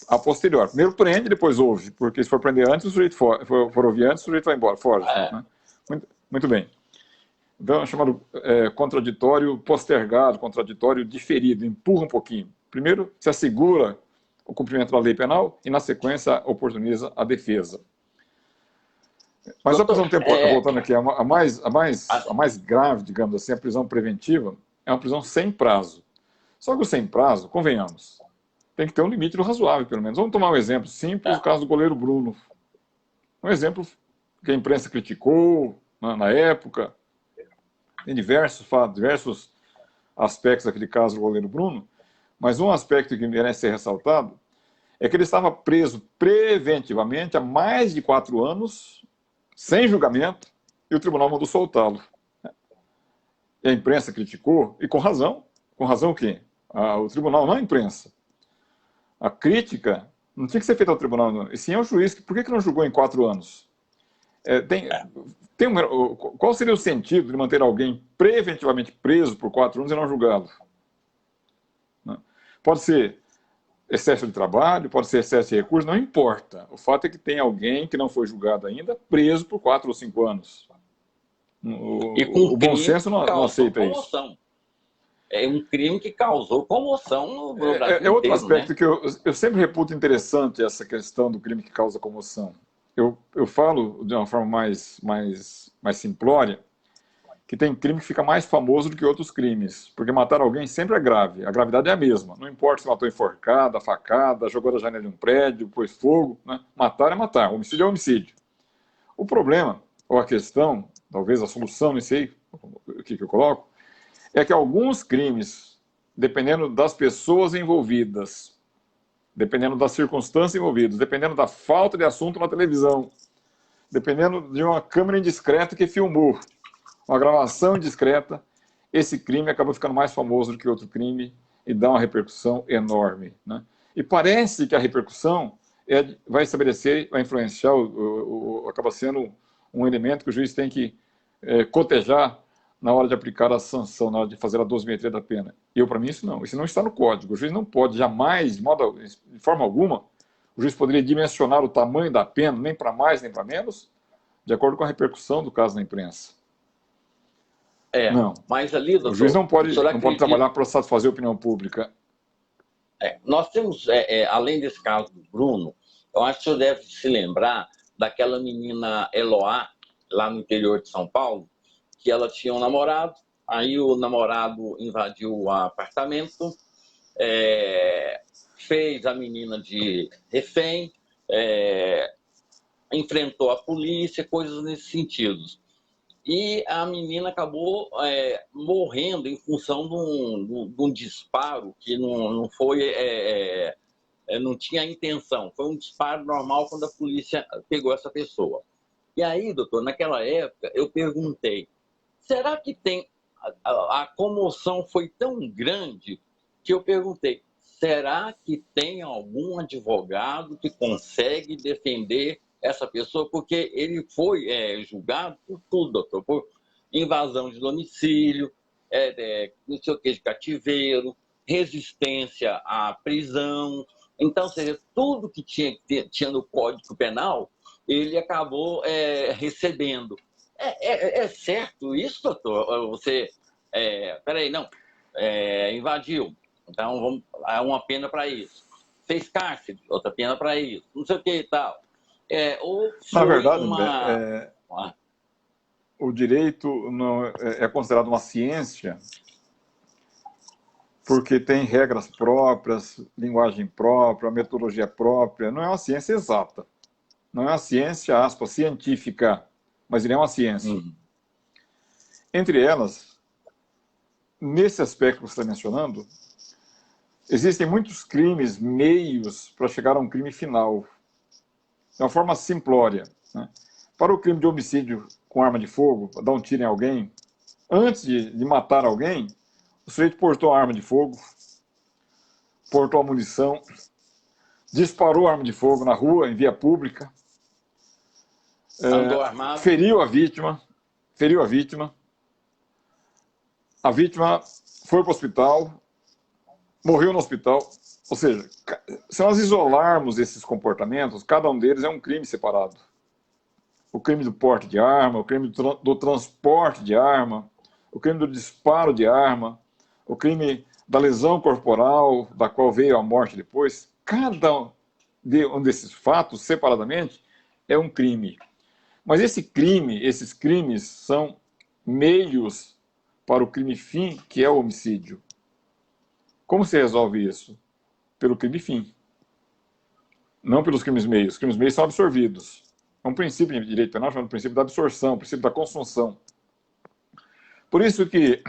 C: a posterior. Primeiro prende, depois ouve, porque se for prender antes, o sujeito for ouvir antes, o sujeito vai embora, foge. Né? Muito bem. Então é chamado contraditório postergado, contraditório diferido, empurra um pouquinho. Primeiro, se assegura o cumprimento da lei penal e, na sequência, oportuniza a defesa. Mas doutor, a prisão temporária, voltando aqui, a mais grave, digamos assim, a prisão preventiva, é uma prisão sem prazo. Só que o sem prazo, convenhamos, tem que ter um limite do razoável, pelo menos. Vamos tomar um exemplo simples, o caso do goleiro Bruno. Um exemplo que a imprensa criticou na época, em diversos aspectos daquele caso do goleiro Bruno, mas um aspecto que merece ser ressaltado é que ele estava preso preventivamente há mais de 4 anos, sem julgamento, e o tribunal mandou soltá-lo. E a imprensa criticou, e com razão. Com razão o quê? O tribunal, não a imprensa. A crítica não tinha que ser feita ao tribunal, não. E sim ao juiz. Por que não julgou em 4 anos? Qual seria o sentido de manter alguém preventivamente preso por 4 anos e não julgá-lo? Pode ser excesso de trabalho, pode ser excesso de recursos, não importa. O fato é que tem alguém que não foi julgado ainda preso por 4 ou 5 anos. O bom senso não aceita
B: comoção. Isso. É um crime que causou comoção no Brasil
C: inteiro, outro aspecto,
B: né?
C: Que eu sempre reputo interessante essa questão do crime que causa comoção. Eu falo de uma forma mais simplória, que tem crime que fica mais famoso do que outros crimes, porque matar alguém sempre é grave, a gravidade é a mesma, não importa se matou enforcada, facada, jogou da janela de um prédio, pôs fogo, né? Matar é matar, homicídio é homicídio. O problema, ou a questão, talvez a solução, não sei o que eu coloco, é que alguns crimes, dependendo das pessoas envolvidas, dependendo das circunstâncias envolvidas, dependendo da falta de assunto na televisão, dependendo de uma câmera indiscreta que filmou, uma gravação indiscreta, esse crime acaba ficando mais famoso do que outro crime e dá uma repercussão enorme, né? E parece que a repercussão vai estabelecer, vai influenciar, acaba sendo um elemento que o juiz tem que cotejar na hora de aplicar a sanção, na hora de fazer a dosimetria da pena. Para mim, isso não está no código. O juiz não pode jamais, de forma alguma, o juiz poderia dimensionar o tamanho da pena, nem para mais, nem para menos, de acordo com a repercussão do caso na imprensa. Não.
B: Mas ali, doutor,
C: o juiz não pode trabalhar para satisfazer a opinião pública.
B: Nós temos, além desse caso do Bruno, eu acho que o senhor deve se lembrar daquela menina Eloá, lá no interior de São Paulo, que ela tinha um namorado, aí o namorado invadiu o apartamento, fez a menina de refém, enfrentou a polícia, coisas nesse sentido. E a menina acabou morrendo em função de um disparo que não foi, não tinha intenção. Foi um disparo normal quando a polícia pegou essa pessoa. E aí, doutor, naquela época, eu perguntei, será que tem... A comoção foi tão grande que eu perguntei, será que tem algum advogado que consegue defender essa pessoa? Porque ele foi julgado por tudo, doutor, por invasão de domicílio, não sei o que, de cativeiro, resistência à prisão. Então, ou seja, tudo que tinha no Código Penal, ele acabou recebendo. É certo isso, doutor? Você, peraí, não, invadiu, então há uma pena para isso. Fez cárcere, outra pena para isso, não sei o que e tal.
C: Na verdade, o direito não é considerado uma ciência porque tem regras próprias, linguagem própria, metodologia própria. Não é uma ciência exata. Não é uma ciência, aspas, científica, mas ele é uma ciência. Entre elas, nesse aspecto que você está mencionando, existem muitos crimes, meios para chegar a um crime final. De uma forma simplória, né? Para o crime de homicídio com arma de fogo, dar um tiro em alguém, antes de matar alguém, o sujeito portou a arma de fogo, portou a munição, disparou a arma de fogo na rua, em via pública,
B: andou armado,
C: feriu a vítima, a vítima foi para o hospital, morreu no hospital. Ou seja, se nós isolarmos esses comportamentos, cada um deles é um crime separado. O crime do porte de arma, o crime do transporte de arma, o crime do disparo de arma, o crime da lesão corporal, da qual veio a morte depois. Cada um desses fatos, separadamente, é um crime. Mas esses crimes são meios para o crime fim, que é o homicídio. Como se resolve isso? Pelo crime fim. Não pelos crimes meios. Os crimes meios são absorvidos. É um princípio de direito penal chamado princípio da absorção, princípio da consunção. Por isso que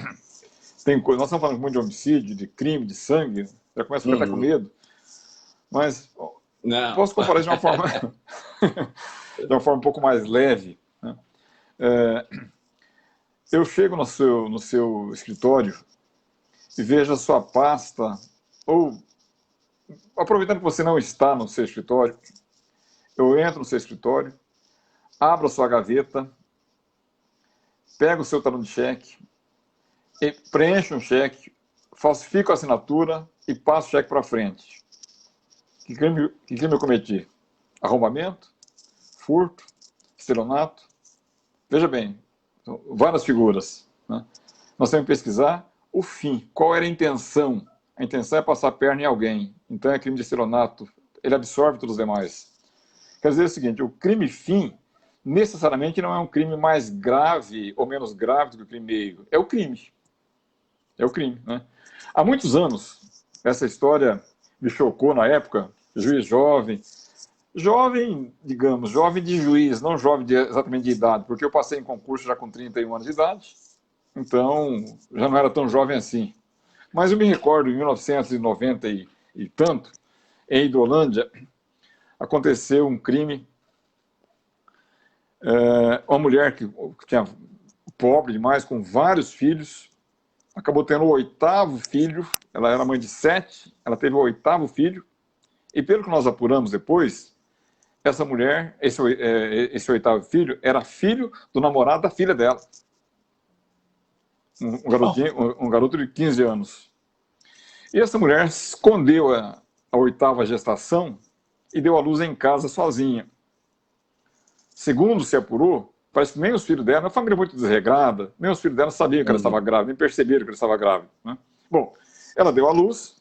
C: tem coisa, nós estamos falando muito de homicídio, de crime, de sangue, já começa a ficar até com medo, mas
B: Não.
C: posso comparar de uma forma, de uma forma um pouco mais leve, né? Eu chego no seu escritório e vejo a sua pasta, ou aproveitando que você não está no seu escritório, eu entro no seu escritório, abro a sua gaveta, pego o seu talão de cheque, e preencho um cheque, falsifico a assinatura e passo o cheque para frente. Que crime eu cometi? Arrombamento, furto, estelionato. Veja bem, várias figuras, né? Nós temos que pesquisar o fim, qual era a intenção. A intenção é passar a perna em alguém, então é crime de estelionato, ele absorve todos os demais. Quer dizer o seguinte, o crime fim necessariamente não é um crime mais grave ou menos grave do que o crime meio, é o crime. É o crime, né? Há muitos anos, essa história me chocou na época, juiz jovem, digamos, jovem de juiz, não jovem exatamente de idade, porque eu passei em concurso já com 31 anos de idade, então já não era tão jovem assim. Mas eu me recordo, em 1990 e tanto, em Hidrolândia, aconteceu um crime, uma mulher que tinha pobre demais, com vários filhos, acabou tendo o 8º filho, ela era mãe de 7, ela teve o 8º filho, e pelo que nós apuramos depois, essa mulher, esse 8º filho, era filho do namorado da filha dela. Um garoto de 15 anos. E essa mulher escondeu a 8ª gestação e deu à luz em casa sozinha. Segundo se apurou, parece que nem os filhos dela, uma família muito desregrada, nem os filhos dela sabiam que ela estava grávida, nem perceberam que ela estava grávida, né? Bom, ela deu à luz.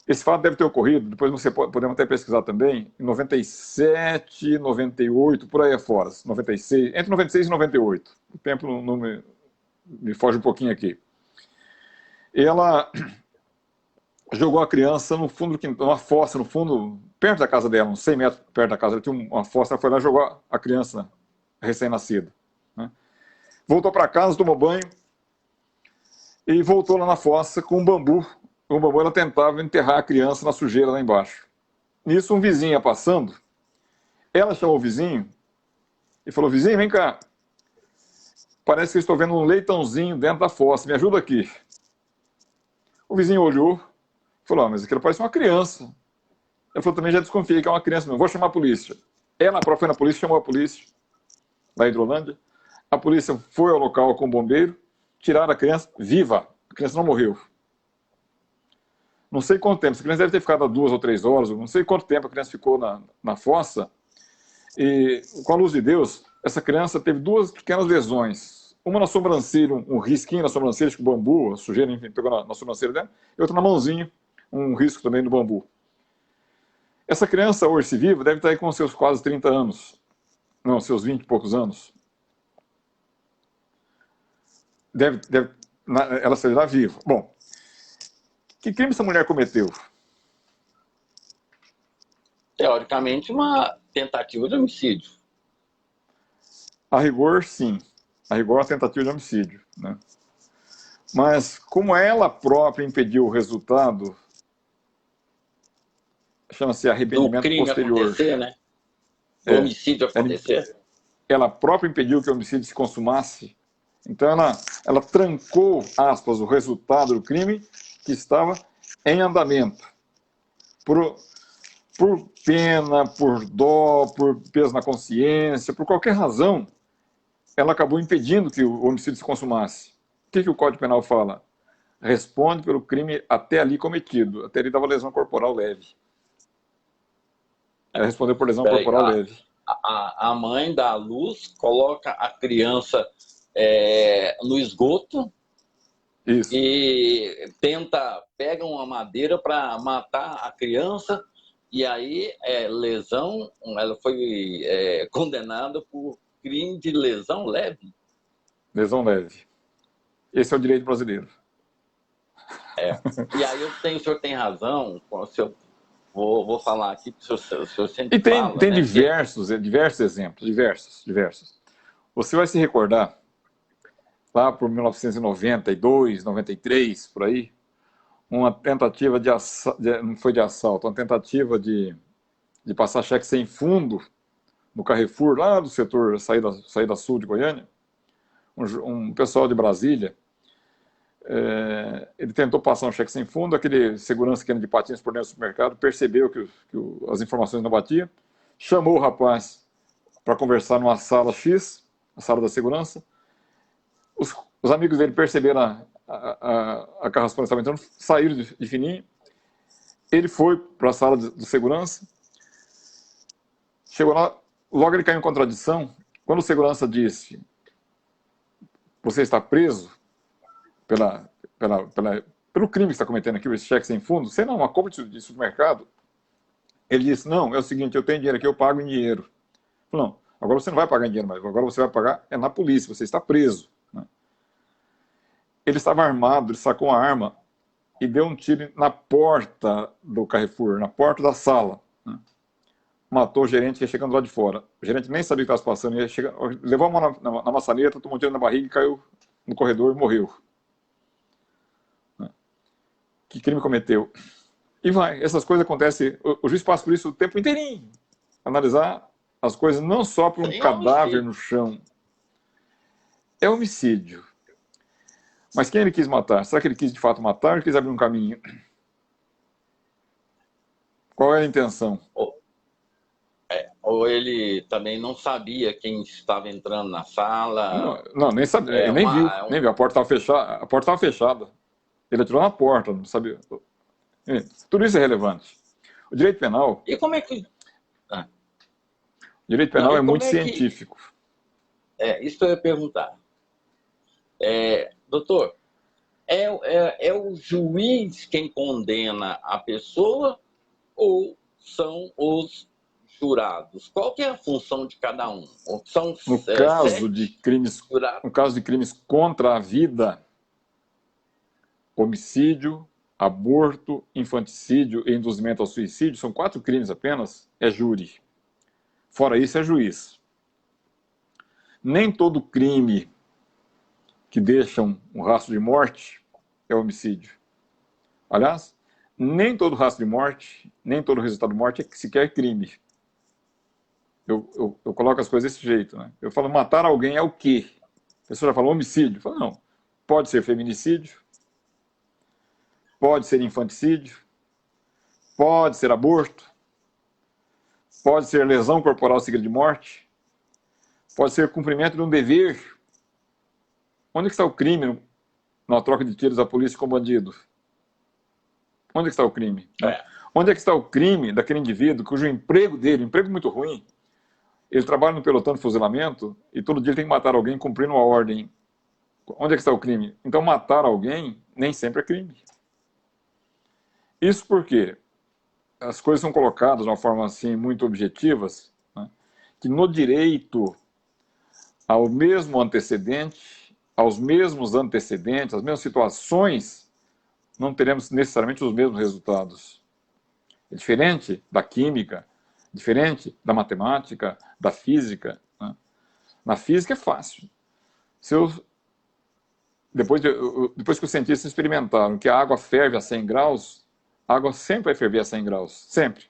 C: Esse fato deve ter ocorrido, depois podemos até pesquisar também, em 97, 98, por aí afora, 96, entre 96 e 98. O tempo não me foge um pouquinho aqui. Ela jogou a criança no fundo do quintal, uma fossa no fundo, perto da casa dela, uns 100 metros perto da casa dela, tinha uma fossa, ela foi lá e jogou a criança recém-nascida, né? Voltou para casa, tomou banho e voltou lá na fossa com um bambu. Com o bambu ela tentava enterrar a criança na sujeira lá embaixo. Nisso um vizinho ia passando, ela chamou o vizinho e falou: vizinho, vem cá, parece que eu estou vendo um leitãozinho dentro da fossa, me ajuda aqui. O vizinho olhou e falou: mas aquilo parece uma criança. Ela falou: também já desconfiei que é uma criança, não vou chamar a polícia. Ela própria foi na polícia, chamou a polícia, lá em Hidrolândia. A polícia foi ao local com o bombeiro, tiraram a criança viva, a criança não morreu. Não sei quanto tempo, essa criança deve ter ficado 2 ou 3 horas, não sei quanto tempo a criança ficou na fossa, e com a luz de Deus, essa criança teve 2 pequenas lesões, uma na sobrancelha, um risquinho na sobrancelha, acho que o bambu, a sujeira, enfim, pegou na sobrancelha dela, e outra na mãozinha, um risco também no bambu. Essa criança, hoje se viva, deve estar aí com seus quase 30 anos, não, seus 20 e poucos anos. Ela será viva. Bom, que crime essa mulher cometeu?
B: Teoricamente, uma tentativa de homicídio.
C: A rigor, sim. A rigor, a tentativa de homicídio, né? Mas, como ela própria impediu o resultado, chama-se arrependimento
B: do crime
C: posterior.
B: Acontecer, né? Do homicídio acontecer.
C: Ela própria impediu que o homicídio se consumasse. Então, ela trancou, aspas, o resultado do crime que estava em andamento. Por pena, por dó, por peso na consciência, por qualquer razão, ela acabou impedindo que o homicídio se consumasse. O que o Código Penal fala? Responde pelo crime até ali cometido. Até ali dava lesão corporal leve. Ela respondeu por lesão corporal leve.
B: A mãe dá à luz, coloca a criança no esgoto. Isso. E pega uma madeira para matar a criança, e aí lesão, ela foi condenada por crime de lesão leve.
C: Lesão leve. Esse é o direito brasileiro.
B: E aí o senhor tem razão, vou falar aqui, porque o senhor sempre
C: E tem,
B: fala,
C: tem
B: né,
C: diversos exemplos, diversos. Você vai se recordar, lá por 1992, 93, por aí, uma tentativa não foi de assalto, uma tentativa de passar cheque sem fundo no Carrefour, lá do setor saída sul de Goiânia. Um pessoal de Brasília, ele tentou passar um cheque sem fundo, aquele segurança que anda de patins por dentro do supermercado percebeu que as informações não batiam, chamou o rapaz para conversar numa sala X, a sala da segurança. Os amigos dele perceberam a carraspana estava entrando, saíram de fininho. Ele foi para a sala de segurança, chegou lá, logo ele caiu em contradição. Quando o segurança disse: você está preso pelo crime que está cometendo aqui, esse cheque sem fundo, você não, uma compra de supermercado. Ele disse: não, é o seguinte, eu tenho dinheiro aqui, eu pago em dinheiro. Falei: não, agora você não vai pagar em dinheiro, mas agora você vai pagar na polícia, você está preso. Ele estava armado, ele sacou uma arma e deu um tiro na porta do Carrefour, na porta da sala. Matou o gerente que ia chegando lá de fora. O gerente nem sabia o que estava se passando, levou a mão na maçaneta, tomou um tiro na barriga e caiu no corredor e morreu. Que crime cometeu? E essas coisas acontecem, o juiz passa por isso o tempo inteirinho. Analisar as coisas não só por um cadáver no chão. É homicídio. Mas quem ele quis matar? Será que ele quis de fato matar ou ele quis abrir um caminho? Qual é a intenção?
B: Ou ele também não sabia quem estava entrando na sala?
C: Não, nem sabia, nem viu. A porta estava fechada. Ele atirou na porta, não sabia. Tudo isso é relevante. O direito penal...
B: E como é que...
C: O direito penal é muito científico.
B: Isso que eu ia perguntar. Doutor, é o juiz quem condena a pessoa ou são os jurados? Qual que é a função de cada um?
C: No caso de crimes contra a vida, homicídio, aborto, infanticídio e induzimento ao suicídio, são 4 crimes apenas, é júri. Fora isso, é juiz. Nem todo crime que deixa um rastro de morte é homicídio. Aliás, nem todo rastro de morte, nem todo resultado de morte é sequer crime. Eu coloco as coisas desse jeito, né? Eu falo, matar alguém é o quê? A pessoa já falou homicídio. Eu falo, não, pode ser feminicídio, pode ser infanticídio, pode ser aborto, pode ser lesão corporal seguida de morte, pode ser cumprimento de um dever. Onde está o crime na troca de tiros da polícia com o bandido? Onde está o crime? Onde é que está o crime daquele indivíduo cujo emprego dele, um emprego muito ruim, ele trabalha no pelotão de fuzilamento e todo dia ele tem que matar alguém cumprindo uma ordem. Onde é que está o crime? Então matar alguém nem sempre é crime. Isso porque as coisas são colocadas de uma forma assim muito objetivas, né, que no direito ao mesmo antecedente, aos mesmos antecedentes, às mesmas situações, não teremos necessariamente os mesmos resultados. É diferente da química, diferente da matemática, da física. Né? Na física é fácil. Depois que os cientistas experimentaram que a água ferve a 100 graus, a água sempre vai ferver a 100 graus, sempre.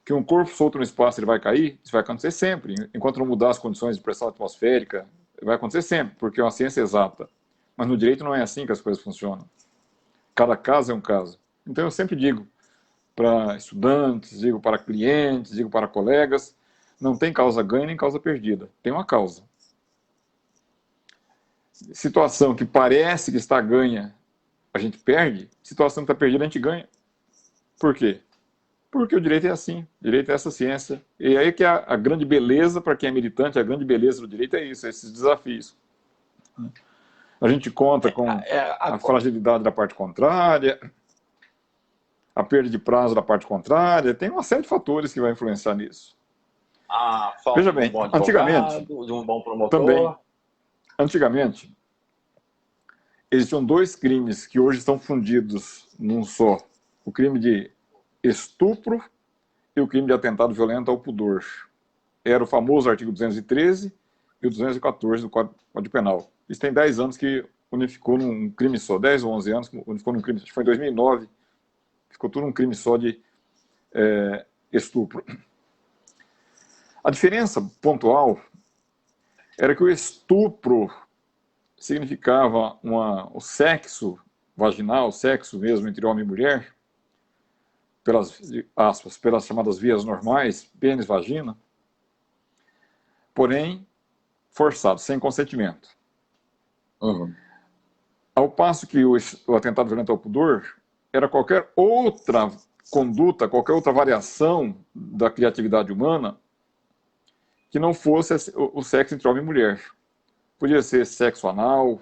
C: Que um corpo solto no espaço ele vai cair, isso vai acontecer sempre. Enquanto não mudar as condições de pressão atmosférica, vai acontecer sempre, porque é uma ciência exata. Mas no direito não é assim que as coisas funcionam. Cada caso é um caso. Então eu sempre digo para estudantes, digo para clientes, digo para colegas, não tem causa ganha nem causa perdida. Tem uma causa. Situação que parece que está ganha, a gente perde. Situação que está perdida, a gente ganha. Por quê? Porque o direito é assim. O direito é essa ciência. E aí que a grande beleza, para quem é militante, a grande beleza do direito é isso, esses desafios. A gente conta com a fragilidade da parte contrária, a perda de prazo da parte contrária, tem uma série de fatores que vai influenciar nisso.
B: Veja bem, de um bom
C: antigamente,
B: de um bom promotor.
C: Também, antigamente, existiam 2 crimes que hoje estão fundidos num só. O crime de estupro e o crime de atentado violento ao pudor. Era o famoso artigo 213 e o 214 do Código Penal. Isso tem 10 anos que unificou num crime só, 10 ou 11 anos, unificou num crime, acho que foi em 2009, ficou tudo um crime só de estupro. A diferença pontual era que o estupro significava o sexo vaginal, o sexo mesmo entre homem e mulher, pelas aspas, pelas chamadas vias normais, pênis, vagina, porém forçado, sem consentimento.
B: Uhum.
C: Ao passo que o atentado violento ao pudor era qualquer outra conduta, qualquer outra variação da criatividade humana que não fosse o sexo entre homem e mulher. Podia ser sexo anal,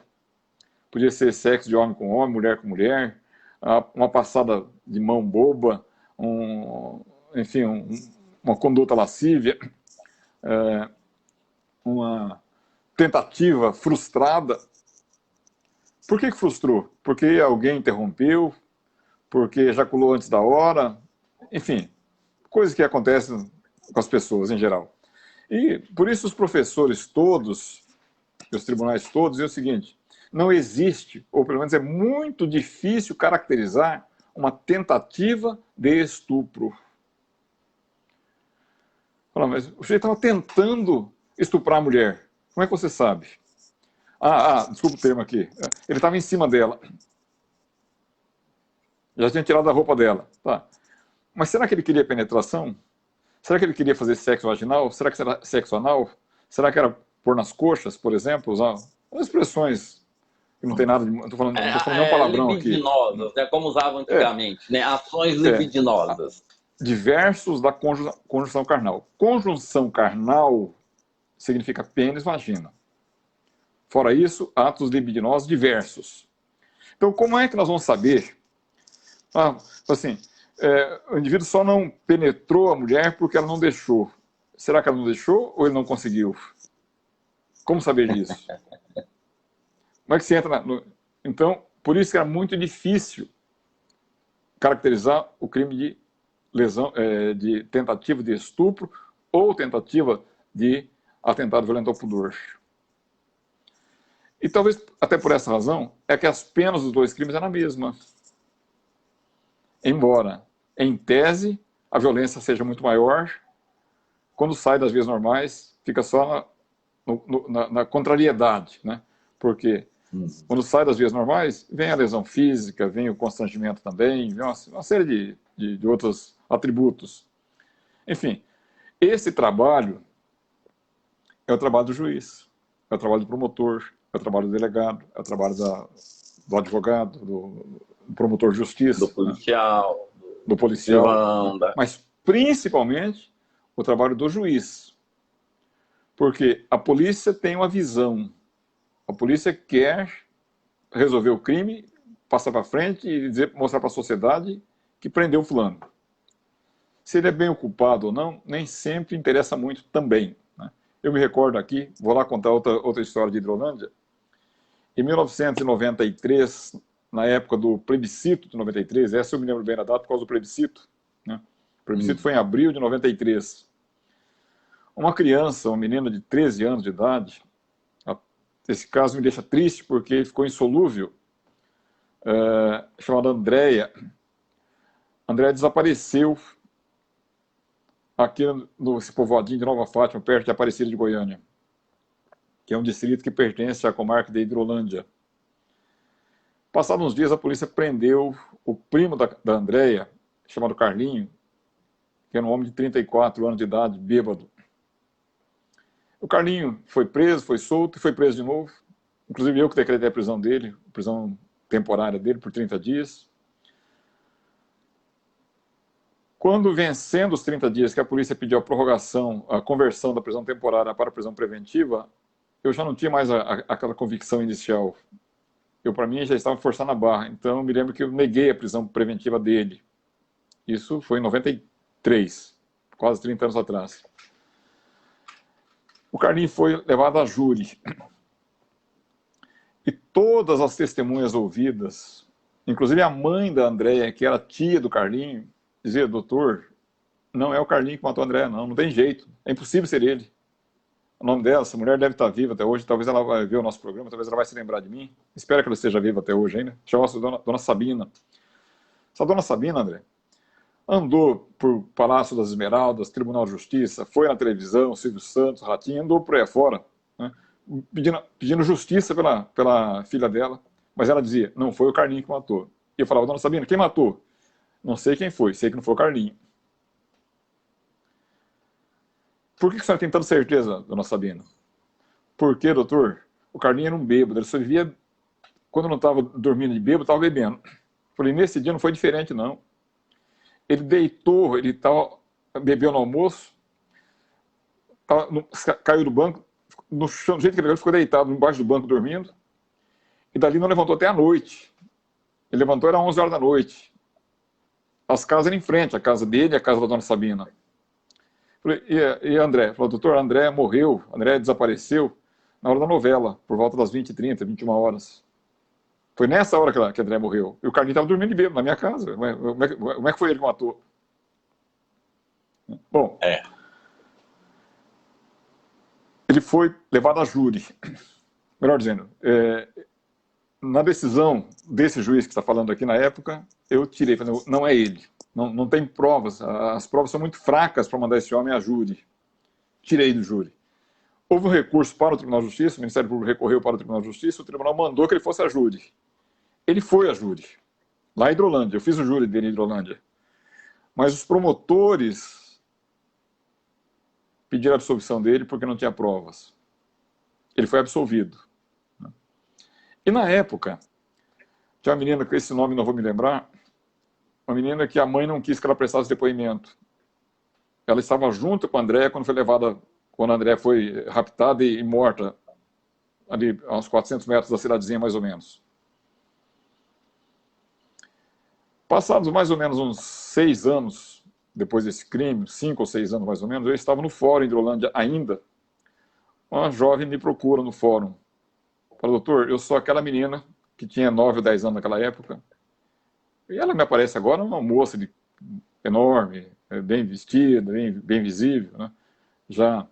C: podia ser sexo de homem com homem, mulher com mulher, uma passada de mão boba, enfim, uma conduta lascívia, uma tentativa frustrada. Por que frustrou? Porque alguém interrompeu, porque ejaculou antes da hora, enfim, coisas que acontecem com as pessoas em geral. E por isso os professores todos, os tribunais todos, é o seguinte: não existe, ou pelo menos é muito difícil caracterizar uma tentativa de estupro. Fala, mas o sujeito estava tentando estuprar a mulher. Como é que você sabe? Desculpa o termo aqui. Ele estava em cima dela. Já tinha tirado a roupa dela. Tá. Mas será que ele queria penetração? Será que ele queria fazer sexo vaginal? Será que era sexo anal? Será que era pôr nas coxas, por exemplo? Usar expressões que não tem nada de... Não estou falando nenhum palavrão aqui.
B: Libidinosas, né, como usavam antigamente. Né? Ações libidinosas.
C: Diversos da conjunção carnal. Conjunção carnal significa pênis, vagina. Fora isso, atos libidinosos diversos. Então, como é que nós vamos saber? Assim, o indivíduo só não penetrou a mulher porque ela não deixou. Será que ela não deixou ou ele não conseguiu? Como saber disso? Como é que você entra Então, por isso que era muito difícil caracterizar o crime de lesão, de tentativa de estupro ou tentativa de atentado violento ao pudor. E talvez, até por essa razão, é que as penas dos dois crimes eram a mesma. Embora, em tese, a violência seja muito maior, quando sai das vias normais, fica só na contrariedade, né? Porque quando sai das vias normais, vem a lesão física, vem o constrangimento também, vem uma série de outros atributos. Enfim, esse trabalho é o trabalho do juiz, é o trabalho do promotor, é o trabalho do delegado, é o trabalho do advogado, do promotor de justiça,
B: do policial,
C: né? Do policial, mas principalmente o trabalho do juiz. Porque a polícia tem uma visão, a polícia quer resolver o crime, passar para frente e mostrar para a sociedade que prendeu o fulano. Se ele é bem ocupado ou não, nem sempre interessa muito também, né? Eu me recordo aqui, vou lá contar outra história de Hidrolândia. Em 1993, na época do plebiscito de 93, essa eu me lembro bem da data por causa do plebiscito, né? O plebiscito foi em abril de 93. Uma criança, um menino de 13 anos de idade, esse caso me deixa triste porque ele ficou insolúvel, chamada Andréia. Andréia desapareceu aqui nesse povoadinho de Nova Fátima, perto de Aparecida de Goiânia, que é um distrito que pertence à comarca de Hidrolândia. Passados uns dias, a polícia prendeu o primo da Andréia, chamado Carlinho, que era um homem de 34 anos de idade, bêbado. O Carlinho foi preso, foi solto e foi preso de novo. Inclusive eu que decretei a prisão dele, prisão temporária dele por 30 dias. Quando vencendo os 30 dias que a polícia pediu a prorrogação, a conversão da prisão temporária para a prisão preventiva, eu já não tinha mais aquela convicção inicial. Eu, para mim, já estava forçando a barra. Então, eu me lembro que eu neguei a prisão preventiva dele. Isso foi em 93, quase 30 anos atrás. O Carlinho foi levado a júri. E todas as testemunhas ouvidas, inclusive a mãe da Andréia, que era tia do Carlinho, dizia, doutor, não é o Carlinho que matou o André, não tem jeito, é impossível ser ele. O nome dela, essa mulher deve estar viva até hoje, talvez ela vai ver o nosso programa, talvez ela vai se lembrar de mim, espero que ela esteja viva até hoje ainda, chamava-se dona Sabina. Essa dona Sabina, André, andou por Palácio das Esmeraldas, Tribunal de Justiça, foi na televisão, Silvio Santos, Ratinho, andou por aí fora, né, pedindo justiça pela filha dela, mas ela dizia, não foi o Carlinho que matou. E eu falava, dona Sabina, quem matou? Não sei quem foi, sei que não foi o Carlinho. Por que a senhora tem tanta certeza, dona Sabina? Porque, doutor, o Carlinho era um bêbado, ele só vivia, quando não estava dormindo de bêbado, estava bebendo. Falei, nesse dia não foi diferente, não. Ele deitou, bebeu no almoço, caiu do banco, no chão, do jeito que ele ficou deitado embaixo do banco dormindo, e dali não levantou até a noite. Ele levantou, era 11 horas da noite. As casas eram em frente, a casa dele e a casa da dona Sabina. E André? Falou, doutor, André morreu, André desapareceu na hora da novela, por volta das 20h30, 21 horas. Foi nessa hora que André morreu. E o Carlinho estava dormindo de bêbado na minha casa. Como é que foi ele que matou? Bom, ele foi levado a júri. Melhor dizendo, na decisão desse juiz que está falando aqui na época, eu tirei, falei, não é ele. Não tem provas, as provas são muito fracas para mandar esse homem a júri. Tirei do júri. Houve um recurso para o Tribunal de Justiça, o Ministério Público recorreu para o Tribunal de Justiça, o Tribunal mandou que ele fosse a júri. Ele foi a júri, lá em Hidrolândia, eu fiz o júri dele em Hidrolândia. Mas os promotores pediram a absolvição dele porque não tinha provas. Ele foi absolvido. E na época, tinha uma menina, com esse nome não vou me lembrar, uma menina que a mãe não quis que ela prestasse depoimento. Ela estava junto com o André quando a André foi raptada e morta, ali a uns 400 metros da cidadezinha, mais ou menos. Passados mais ou menos uns 6 anos depois desse crime, 5 ou 6 anos mais ou menos, eu estava no fórum em Hidrolândia ainda. Uma jovem me procura no fórum. Fala, doutor, eu sou aquela menina que tinha 9 ou 10 anos naquela época. E ela me aparece agora, uma moça enorme, bem vestida, bem visível, né? Já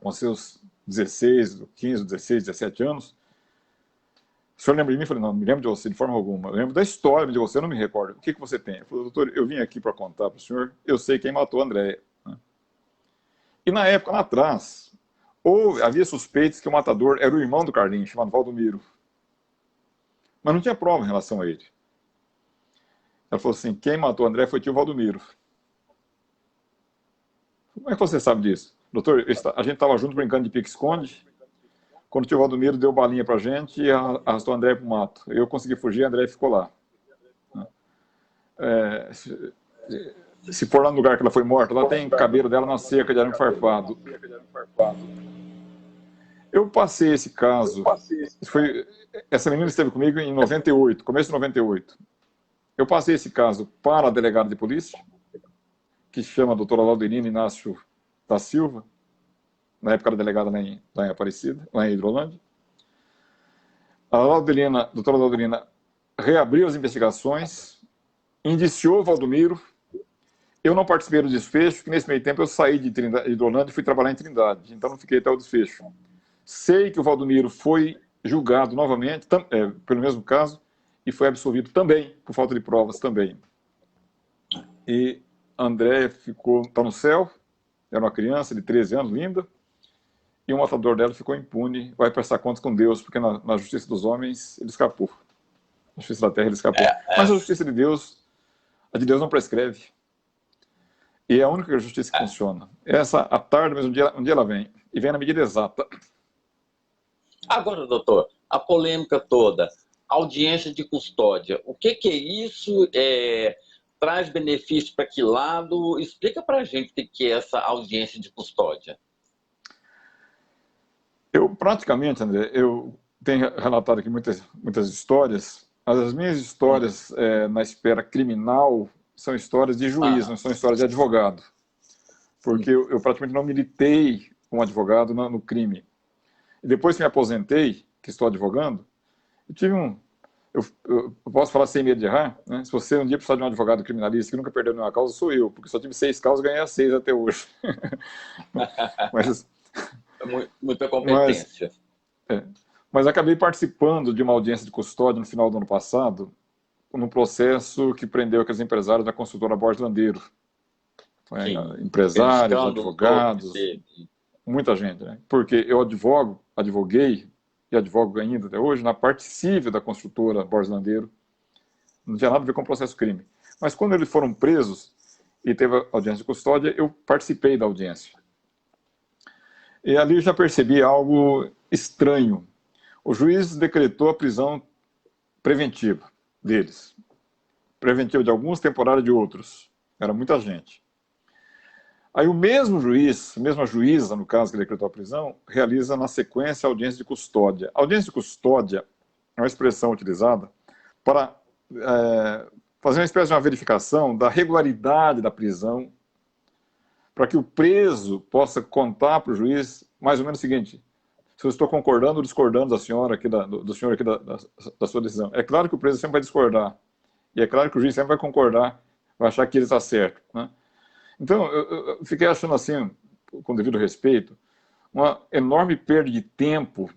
C: com seus 16, 15, 16, 17 anos. O senhor lembra de mim? Eu falei, não me lembro de você de forma alguma. Eu lembro da história de você, eu não me recordo. O que você tem? Eu falei, doutor, eu vim aqui para contar para o senhor, eu sei quem matou a Andréia. E na época, lá atrás, havia suspeitos que o matador era o irmão do Carlinhos, chamado Valdomiro. Mas não tinha prova em relação a ele. Ela falou assim, quem matou o André foi o tio Valdomiro. Como é que você sabe disso? Doutor, a gente estava junto brincando de pique-esconde, quando o tio Valdomiro deu balinha pra gente e arrastou o André pro mato. Eu consegui fugir, o André ficou lá. Se for lá no lugar que ela foi morta, lá tem cabelo dela na cerca de arame farpado. Eu passei esse caso, essa menina esteve comigo em 98, começo de 98. Eu passei esse caso para a delegada de polícia, que se chama a doutora Laudelina Inácio da Silva, na época era delegada lá em Aparecida, lá em Hidrolândia. A doutora Laudelina reabriu as investigações, indiciou o Valdomiro. Eu não participei do desfecho, porque nesse meio tempo eu saí de Hidrolândia e fui trabalhar em Trindade, então não fiquei até o desfecho. Sei que o Valdomiro foi julgado novamente, pelo mesmo caso, e foi absolvido também, por falta de provas também. E André está no céu, era uma criança de 13 anos, linda, e o matador dela ficou impune, vai prestar contas com Deus, porque na justiça dos homens ele escapou. Na justiça da terra ele escapou. Mas a justiça de Deus, a de Deus não prescreve. E é a única justiça que funciona. Essa, à tarde, mesmo um dia ela vem, e vem na medida exata.
B: Agora, doutor, a polêmica toda, audiência de custódia, o que é isso? Traz benefício para que lado? Explica para a gente o que é essa audiência de custódia.
C: Eu, praticamente, André, eu tenho relatado aqui muitas histórias. As minhas histórias na esfera criminal são histórias de juiz, não são histórias de advogado. Porque eu praticamente não militei como advogado no crime. E depois que me aposentei, que estou advogando, eu tive eu posso falar sem medo de errar, né? Se você um dia precisar de um advogado criminalista que nunca perdeu nenhuma causa, sou eu, porque só tive 6 causas e ganhei as 6 até hoje. mas,
B: Muita
C: mas,
B: competência.
C: mas acabei participando de uma audiência de custódia no final do ano passado, num processo que prendeu aqueles empresários da construtora Borges Landeiro. Empresários, advogados, muita gente, né? Porque eu advoguei e advogo ainda até hoje na parte civil da construtora Borges Landeiro. Não tinha nada a ver com o processo crime. Mas quando eles foram presos e teve a audiência de custódia, eu participei da audiência. E ali eu já percebi algo estranho. O juiz decretou a prisão preventiva deles. Preventiva de alguns, temporária de outros. Era muita gente. Aí o mesmo juiz, a mesma juíza, no caso que decretou a prisão, realiza na sequência a audiência de custódia. A audiência de custódia é uma expressão utilizada para fazer uma espécie de uma verificação da regularidade da prisão, para que o preso possa contar para o juiz mais ou menos o seguinte: se eu estou concordando ou discordando da senhora aqui, do senhor aqui da sua decisão. É claro que o preso sempre vai discordar, e é claro que o juiz sempre vai concordar, vai achar que ele está certo, né? Então, eu fiquei achando assim, com devido respeito, uma enorme perda de tempo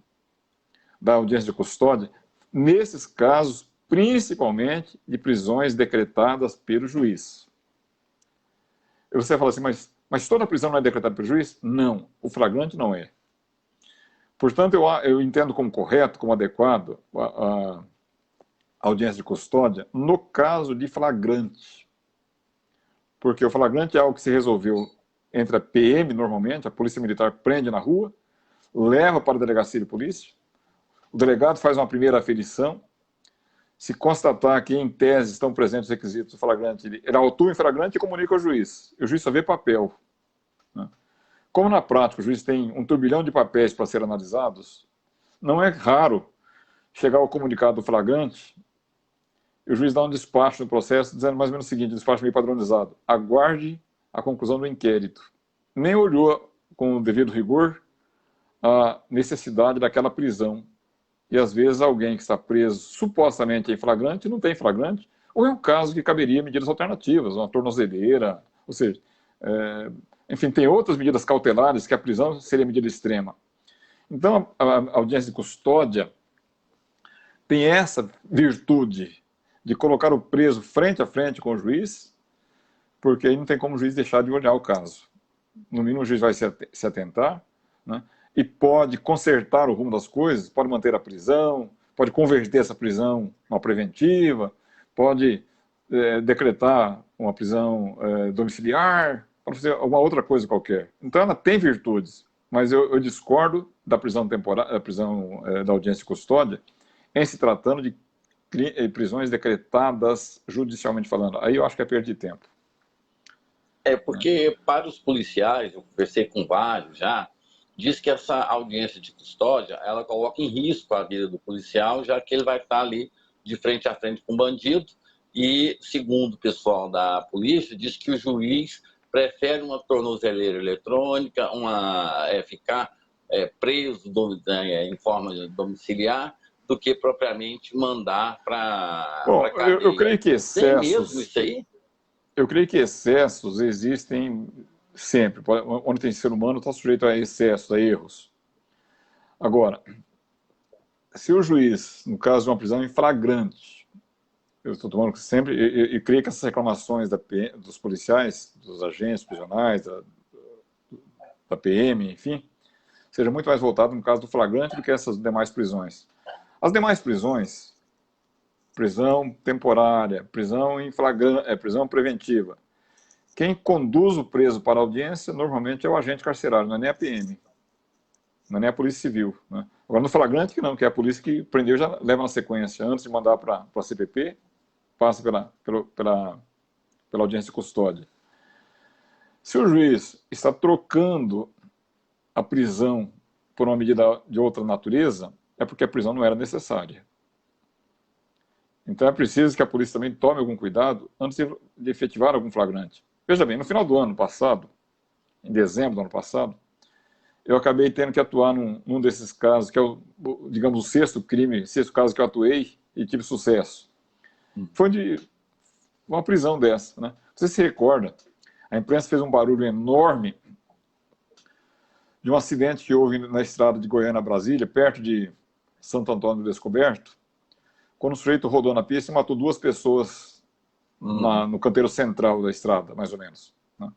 C: da audiência de custódia, nesses casos, principalmente de prisões decretadas pelo juiz. E você fala assim, mas toda prisão não é decretada pelo juiz? Não, o flagrante não é. Portanto, eu entendo como correto, como adequado a audiência de custódia no caso de flagrante. Porque o flagrante é algo que se resolveu entre a PM, normalmente, a Polícia Militar prende na rua, leva para a delegacia de polícia, o delegado faz uma primeira aferição, se constatar que, em tese, estão presentes os requisitos do flagrante, ele autua em flagrante e comunica ao juiz. E o juiz só vê papel, né? Como, na prática, o juiz tem 1 turbilhão de papéis para ser analisados, não é raro chegar ao comunicado do flagrante e o juiz dá um despacho no processo, dizendo mais ou menos o seguinte, um despacho meio padronizado: aguarde a conclusão do inquérito. Nem olhou com o devido rigor a necessidade daquela prisão. E às vezes alguém que está preso supostamente em flagrante não tem flagrante, ou é um caso que caberia medidas alternativas, uma tornozeleira, ou seja, enfim, tem outras medidas cautelares que a prisão seria medida extrema. Então a audiência de custódia tem essa virtude de colocar o preso frente a frente com o juiz, porque aí não tem como o juiz deixar de olhar o caso. No mínimo o juiz vai se atentar, né? E pode consertar o rumo das coisas, pode manter a prisão, pode converter essa prisão numa preventiva, pode decretar uma prisão domiciliar, pode fazer alguma outra coisa qualquer. Então ela tem virtudes, mas eu discordo da prisão temporária, da audiência de custódia, em se tratando de prisões decretadas judicialmente falando. Aí eu acho que é perda de tempo.
B: Porque para os policiais, eu conversei com vários já, diz que essa audiência de custódia, ela coloca em risco a vida do policial, já que ele vai estar ali de frente a frente com o bandido, e, segundo o pessoal da polícia, diz que o juiz prefere uma tornozeleira eletrônica, ficar preso em forma domiciliar, do que propriamente mandar para cadeia.
C: Eu creio que excessos...
B: Tem mesmo isso aí?
C: Eu creio que excessos existem sempre. Onde tem ser humano está sujeito a excessos, a erros. Agora, se o juiz, no caso de uma prisão em flagrante, eu estou tomando sempre, e creio que essas reclamações dos policiais, dos agentes prisionais, da PM, enfim, seja muito mais voltado no caso do flagrante do que essas demais prisões. As demais prisões, prisão temporária, prisão em flagrante, prisão preventiva, quem conduz o preso para a audiência normalmente é o agente carcerário, não é nem a PM, não é nem a Polícia Civil, né? Agora no flagrante que não, que é a polícia que prendeu já leva na sequência, antes de mandar para a CPP, passa pela audiência de custódia. Se o juiz está trocando a prisão por uma medida de outra natureza, é porque a prisão não era necessária. Então é preciso que a polícia também tome algum cuidado antes de efetivar algum flagrante. Veja bem, no final do ano passado, em dezembro do ano passado, eu acabei tendo que atuar num desses casos, que é digamos, o sexto caso que eu atuei, e tive sucesso. Foi de uma prisão dessa, né? Você se recorda, a imprensa fez um barulho enorme de um acidente que houve na estrada de Goiânia a Brasília, perto de Santo Antônio do Descoberto, quando o sujeito rodou na pista e matou 2 pessoas no canteiro central da estrada, mais ou menos, né?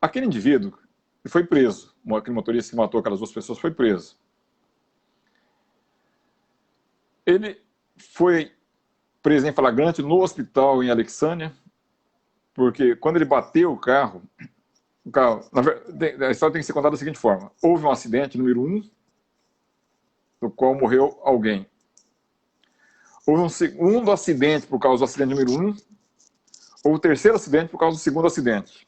C: Aquele indivíduo foi preso, aquele motorista que matou aquelas 2 pessoas foi preso. Ele foi preso em flagrante no hospital em Alexânia, porque quando ele bateu o carro, a história tem que ser contada da seguinte forma: houve um acidente número 1, no qual morreu alguém. Houve um segundo acidente por causa do acidente número 1, houve o terceiro acidente por causa do segundo acidente.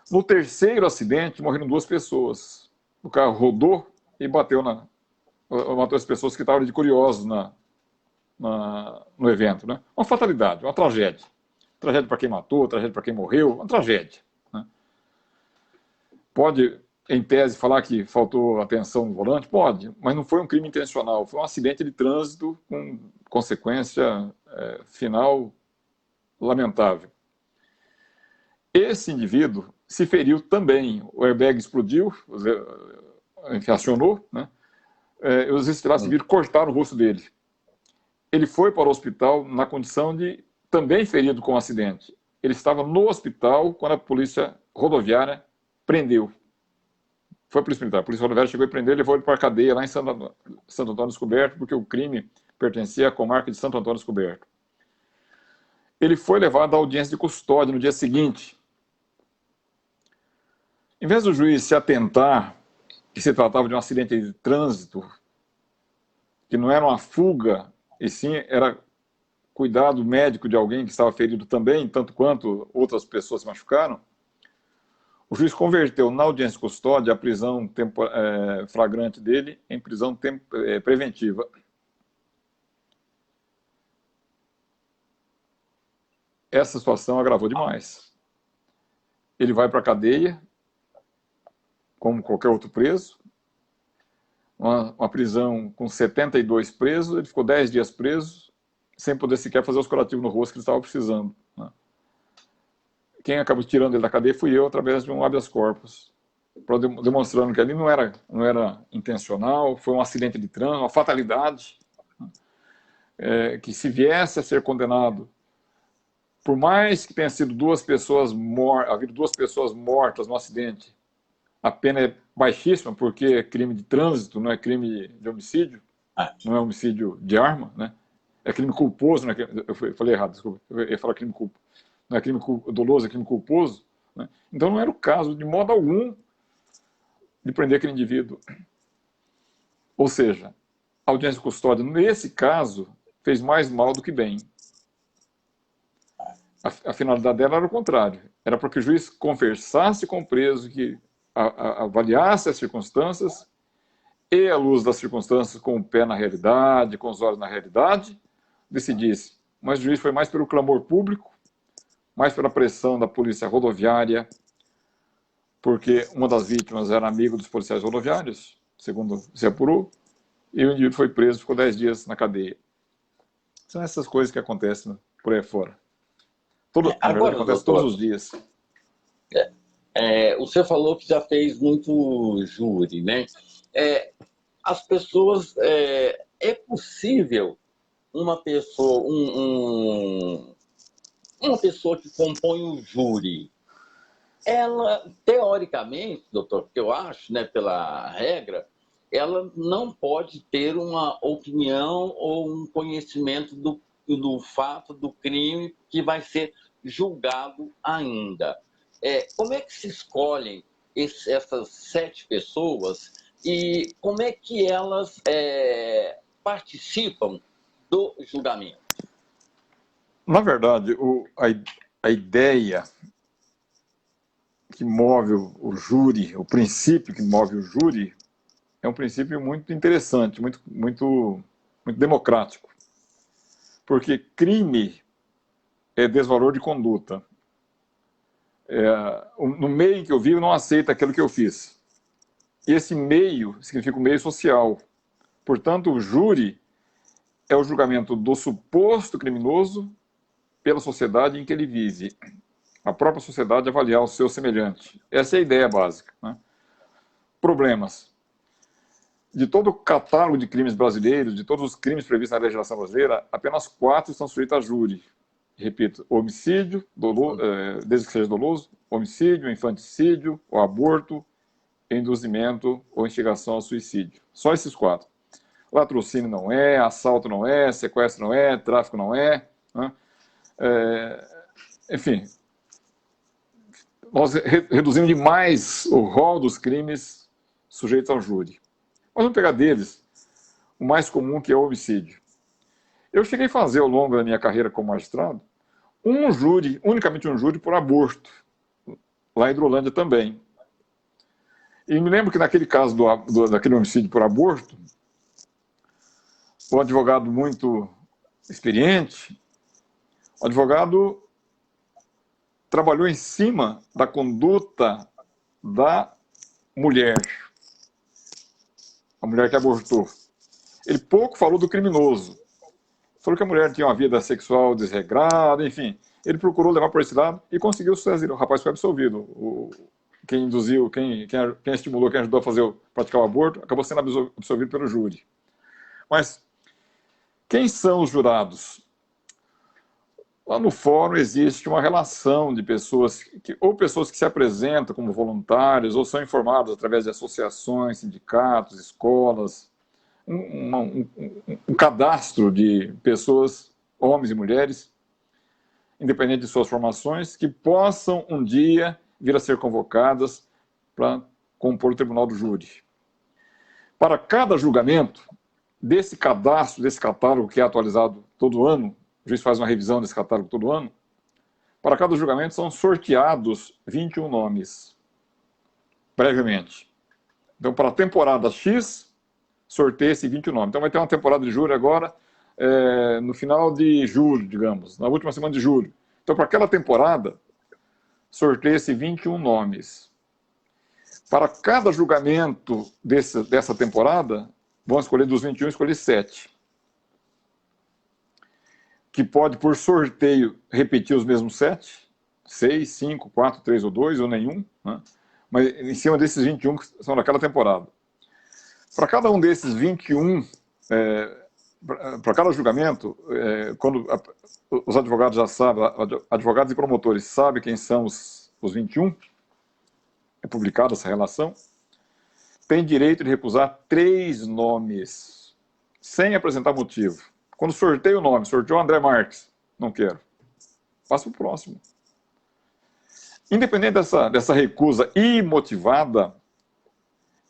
C: No terceiro acidente, morreram 2 pessoas. O carro rodou e matou as pessoas que estavam de curiosos no evento, né? Uma fatalidade, uma tragédia. Tragédia para quem matou, tragédia para quem morreu, uma tragédia, né? Pode, em tese, falar que faltou atenção no volante? Pode, mas não foi um crime intencional, foi um acidente de trânsito com consequência final lamentável. Esse indivíduo se feriu também, o airbag explodiu, acionou, né? Os estrelados civis cortaram o rosto dele. Ele foi para o hospital na condição de também ferido com um acidente. Ele estava no hospital quando a polícia rodoviária prendeu. Foi a polícia militar. A polícia rodoviária chegou e prendeu, levou ele para a cadeia lá em Santo Antônio Descoberto, porque o crime pertencia à comarca de Santo Antônio Descoberto. Ele foi levado à audiência de custódia no dia seguinte. Em vez do juiz se atentar que se tratava de um acidente de trânsito, que não era uma fuga, e sim era cuidado médico de alguém que estava ferido também, tanto quanto outras pessoas se machucaram, o juiz converteu na audiência de custódia a prisão flagrante dele em prisão preventiva. Essa situação agravou demais. Ele vai para a cadeia, como qualquer outro preso, uma prisão com 72 presos, ele ficou 10 dias preso, sem poder sequer fazer os curativos no rosto que ele estava precisando, né? Quem acabou tirando ele da cadeia fui eu, através de um habeas corpus, demonstrando que ali não era intencional, foi um acidente de trânsito, uma fatalidade, que se viesse a ser condenado, por mais que tenha sido 2 pessoas havido 2 pessoas mortas no acidente, a pena é baixíssima, porque é crime de trânsito, não é crime de homicídio, não é homicídio de arma, né? É crime culposo, né? Eu falei errado, desculpa, eu ia falar crime culposo. Não é crime doloso, é crime culposo, né? Então não era o caso, de modo algum, de prender aquele indivíduo. Ou seja, a audiência de custódia, nesse caso, fez mais mal do que bem. A finalidade dela era o contrário. Era para que o juiz conversasse com o preso, que avaliasse as circunstâncias e, à luz das circunstâncias, com o pé na realidade, com os olhos na realidade, decidisse. Mas o juiz foi mais pelo clamor público, mais pela pressão da polícia rodoviária, porque uma das vítimas era amigo dos policiais rodoviários, segundo se apurou, e o indivíduo foi preso, ficou 10 dias na cadeia. São essas coisas que acontecem por aí fora. Na verdade, acontece todos os dias.
B: O senhor falou que já fez muito júri, né? As pessoas... é possível uma pessoa... uma pessoa que compõe o júri, ela, teoricamente, doutor, porque eu acho, né, pela regra, ela não pode ter uma opinião ou um conhecimento do fato do crime que vai ser julgado ainda. Como é que se escolhem essas 7 pessoas e como é que elas participam do julgamento?
C: Na verdade, a ideia que move o júri, o princípio que move o júri, é um princípio muito interessante, muito democrático. Porque crime é desvalor de conduta. No meio em que eu vivo, não aceita aquilo que eu fiz. E esse meio significa o meio social. Portanto, o júri é o julgamento do suposto criminoso pela sociedade em que ele vive. A própria sociedade avaliar o seu semelhante. Essa é a ideia básica, né? Problemas. De todo o catálogo de crimes brasileiros, de todos os crimes previstos na legislação brasileira, apenas 4 estão sujeitos a júri. Repito, homicídio, desde que seja doloso, homicídio, infanticídio, o aborto, induzimento ou instigação ao suicídio. Só esses 4. Latrocínio não é, assalto não é, sequestro não é, tráfico não é, né? Enfim, nós reduzimos demais o rol dos crimes sujeitos ao júri. Mas vamos pegar deles o mais comum, que é o homicídio. Eu cheguei a fazer, ao longo da minha carreira como magistrado, unicamente um júri por aborto, lá em Hidrolândia também. E me lembro que naquele caso daquele homicídio por aborto, um advogado muito experiente, o advogado trabalhou em cima da conduta da mulher, a mulher que abortou. Ele pouco falou do criminoso. Falou que a mulher tinha uma vida sexual desregrada, enfim. Ele procurou levar por esse lado e conseguiu sucesso. O rapaz foi absolvido. Quem induziu, quem estimulou, quem ajudou a praticar o aborto, acabou sendo absolvido pelo júri. Mas quem são os jurados? Lá no fórum existe uma relação de pessoas que se apresentam como voluntários ou são informadas através de associações, sindicatos, escolas, um cadastro de pessoas, homens e mulheres, independente de suas formações, que possam um dia vir a ser convocadas para compor o tribunal do júri. Para cada julgamento, desse cadastro, desse catálogo que é atualizado todo ano, o juiz faz uma revisão desse catálogo todo ano, para cada julgamento são sorteados 21 nomes, previamente. Então, para a temporada X, sorteia-se 21 nomes. Então, vai ter uma temporada de júri agora, no final de julho, digamos, na última semana de julho. Então, para aquela temporada, sorteia-se 21 nomes. Para cada julgamento dessa temporada, vão escolher dos 21, escolher 7. Que pode, por sorteio, repetir os mesmos 7, 6, 5, 4, 3 ou 2, ou nenhum, né? Mas em cima desses 21 que são daquela temporada. Para cada um desses 21, para cada julgamento, quando os advogados já sabem, advogados e promotores sabem quem são os 21, é publicada essa relação, tem direito de recusar 3 nomes, sem apresentar motivo. Quando sorteio o nome, sorteou André Marques, não quero. Passa para o próximo. Independente dessa recusa imotivada,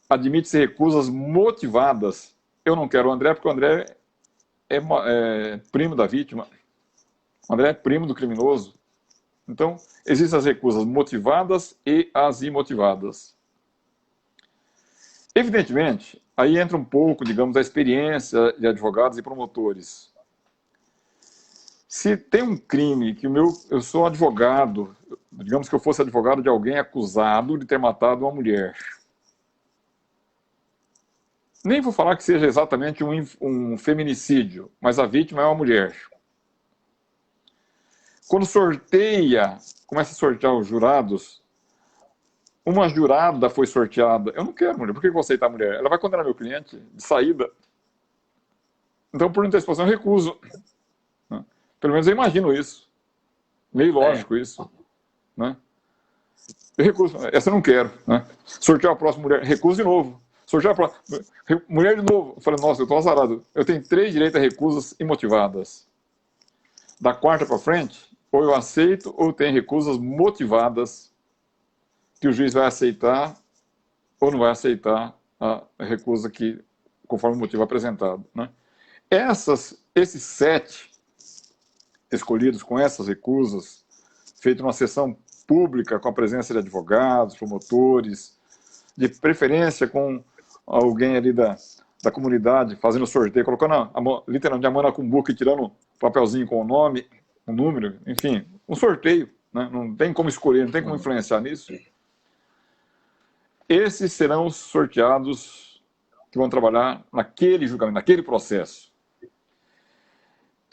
C: admite-se recusas motivadas. Eu não quero o André, porque o André é primo da vítima. O André é primo do criminoso. Então, existem as recusas motivadas e as imotivadas. Evidentemente, aí entra um pouco, digamos, da experiência de advogados e promotores. Se tem um crime que eu sou advogado, digamos que eu fosse advogado de alguém acusado de ter matado uma mulher. Nem vou falar que seja exatamente um feminicídio, mas a vítima é uma mulher. Quando começa a sortear os jurados, uma jurada foi sorteada. Eu não quero mulher, por que eu vou aceitar a mulher? Ela vai condenar meu cliente de saída. Então, por antecipação, eu recuso. Pelo menos eu imagino isso. Meio lógico isso. Né? Eu recuso. Essa eu não quero. Né? Sortear a próxima mulher. Recuso de novo. Sortear a próxima. Mulher de novo. Eu falei, nossa, eu estou azarado. Eu tenho 3 direitos a recusas imotivadas. Da 4ª para frente, ou eu aceito, ou tem recusas motivadas que o juiz vai aceitar ou não vai aceitar a recusa conforme o motivo apresentado. Né? Esses 7 escolhidos com essas recusas, feito uma sessão pública com a presença de advogados, promotores, de preferência com alguém ali da comunidade, fazendo sorteio, colocando literalmente a mão na cumbuca e tirando um papelzinho com o nome, um número, enfim, um sorteio. Né? Não tem como escolher, não tem como influenciar nisso. Esses serão os sorteados que vão trabalhar naquele julgamento, naquele processo.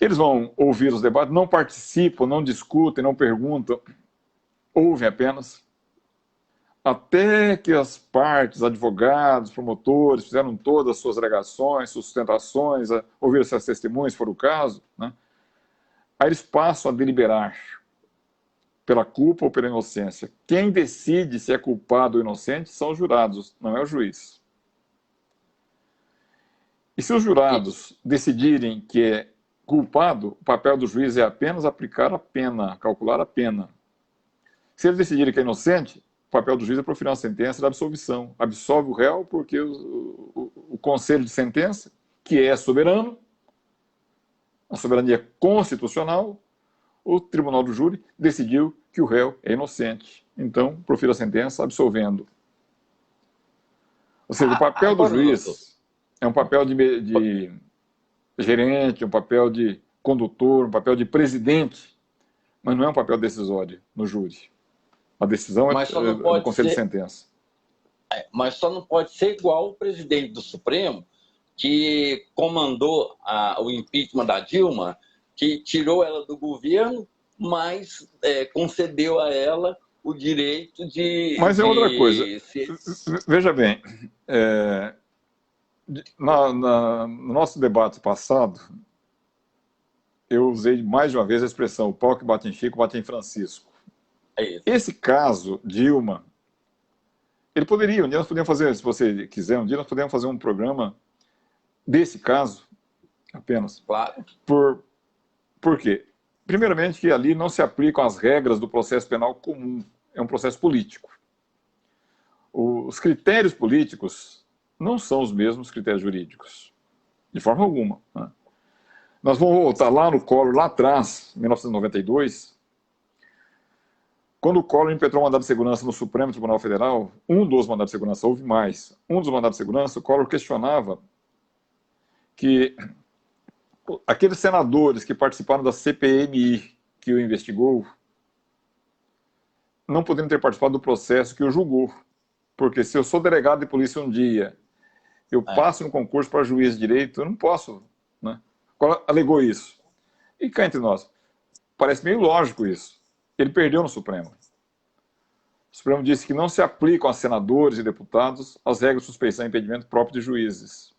C: Eles vão ouvir os debates, não participam, não discutem, não perguntam, ouvem apenas, até que as partes, advogados, promotores, fizeram todas as suas alegações, sustentações, ouviram seus testemunhos, se for o caso, né? Aí eles passam a deliberar pela culpa ou pela inocência. Quem decide se é culpado ou inocente são os jurados, não é o juiz. E se os jurados decidirem que é culpado, o papel do juiz é apenas aplicar a pena, calcular a pena. Se eles decidirem que é inocente, o papel do juiz é proferir uma sentença de absolvição. Absolve o réu porque o conselho de sentença, que é soberano, a soberania constitucional, o tribunal do júri decidiu que o réu é inocente. Então, profira a sentença absolvendo. Ou seja, o papel do juiz é um papel de gerente, um papel de condutor, um papel de presidente, mas não é um papel decisório no júri. A decisão é do conselho de sentença.
B: Mas só não pode ser igual o presidente do Supremo, que comandou o impeachment da Dilma, que tirou ela do governo, mas concedeu a ela o direito de...
C: Mas é outra coisa. Veja bem, no nosso debate passado, eu usei mais de uma vez a expressão: o pau que bate em Chico, bate em Francisco. Esse caso, Dilma, ele poderia, um dia nós podemos fazer, se você quiser, um dia nós podemos fazer um programa desse caso, apenas.
B: Claro.
C: Por quê? Primeiramente, que ali não se aplicam as regras do processo penal comum, é um processo político. Os critérios políticos não são os mesmos critérios jurídicos, de forma alguma, né? Nós vamos voltar lá no Collor, lá atrás, em 1992, quando o Collor impetrou um mandado de segurança no Supremo Tribunal Federal, um dos mandados de segurança, houve mais, um dos mandados de segurança, o Collor questionava que aqueles senadores que participaram da CPMI, que o investigou, não poderiam ter participado do processo que o julgou. Porque se eu sou delegado de polícia um dia, eu passo no concurso para juiz de direito, eu não posso, né? O Collor alegou isso. E cá entre nós, parece meio lógico isso. Ele perdeu no Supremo. O Supremo disse que não se aplicam a senadores e deputados as regras de suspeição e impedimento próprios de juízes.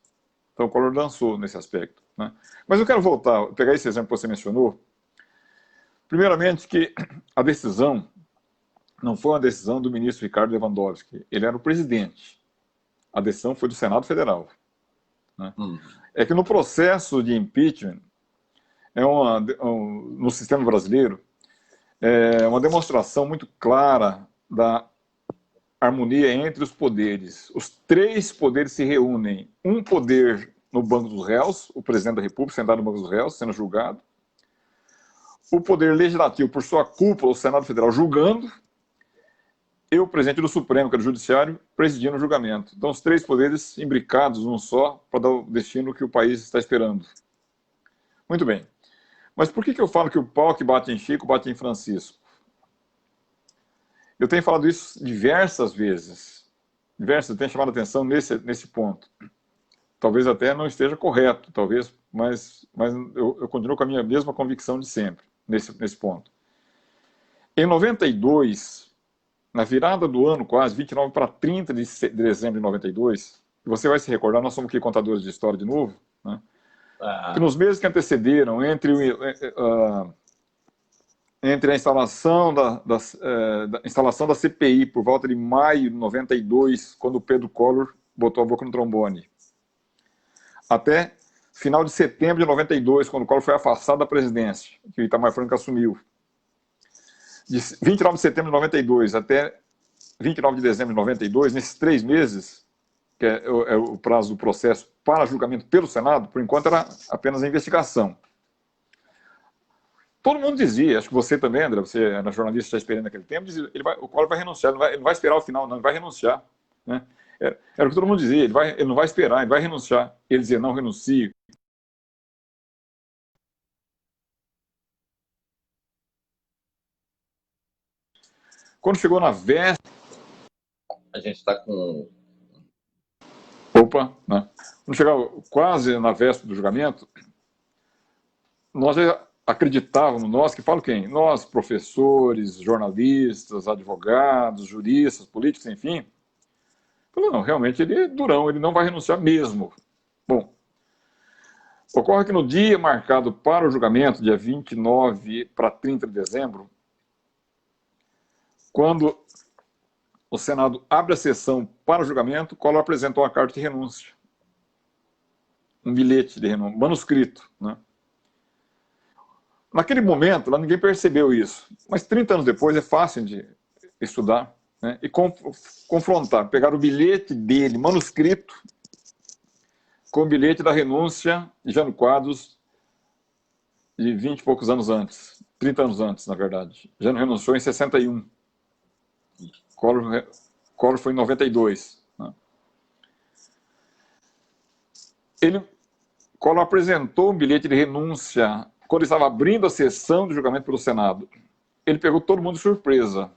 C: Então o Collor dançou nesse aspecto, né? Mas eu quero voltar, pegar esse exemplo que você mencionou. Primeiramente que a decisão não foi uma decisão do ministro Ricardo Lewandowski. Ele era o presidente. A decisão foi do Senado Federal, né? É que no processo de impeachment, no sistema brasileiro, é uma demonstração muito clara da harmonia entre os poderes. Os três poderes se reúnem. Um poder no Banco dos Réus, o presidente da República sentado no Banco dos Réus, sendo julgado. O poder legislativo, por sua cúpula, o Senado Federal, julgando. E o presidente do Supremo, que é o Judiciário, presidindo o julgamento. Então, os três poderes imbricados num só, para dar o destino que o país está esperando. Muito bem. Mas por que eu falo que o pau que bate em Chico, bate em Francisco? Eu tenho falado isso diversas vezes. Eu tenho chamado a atenção nesse ponto. Talvez até não esteja correto, talvez, mas eu continuo com a minha mesma convicção de sempre, nesse ponto. Em 92, na virada do ano quase, 29 para 30 de dezembro de 92, você vai se recordar, nós somos aqui contadores de história de novo, né? Que nos meses que antecederam, entre a instalação da CPI, por volta de maio de 92, quando o Pedro Collor botou a boca no trombone, até final de setembro de 92, quando o Collor foi afastado da presidência, que o Itamar Franco assumiu. De 29 de setembro de 92 até 29 de dezembro de 92, nesses 3 meses, que é o prazo do processo para julgamento pelo Senado, por enquanto era apenas a investigação. Todo mundo dizia, acho que você também, André, você era jornalista já experiente naquele tempo, dizia, o Collor vai renunciar, ele não vai esperar o final, não, ele vai renunciar, né? Era o que todo mundo dizia, ele não vai esperar, ele vai renunciar. Ele dizia, não renuncio. Quando chegou na véspera...
B: A gente está com...
C: Opa, né? Quando chegou quase na véspera do julgamento, nós já acreditávamos, nós que falo quem? Nós, professores, jornalistas, advogados, juristas, políticos, enfim, falou, não, realmente ele é durão, ele não vai renunciar mesmo. Bom, ocorre que no dia marcado para o julgamento, dia 29 para 30 de dezembro, quando o Senado abre a sessão para o julgamento, Collor apresentou uma carta de renúncia. Um bilhete de renúncia, manuscrito, né? Naquele momento, lá ninguém percebeu isso. Mas 30 anos depois é fácil de estudar, né? E confrontar, pegar o bilhete dele, manuscrito, com o bilhete da renúncia de Jânio Quadros, de 20 e poucos anos antes, 30 anos antes, na verdade. Jânio renunciou em 61. Collor foi em 92. Né? Collor apresentou um bilhete de renúncia quando estava abrindo a sessão de julgamento pelo Senado. Ele pegou todo mundo de surpresa.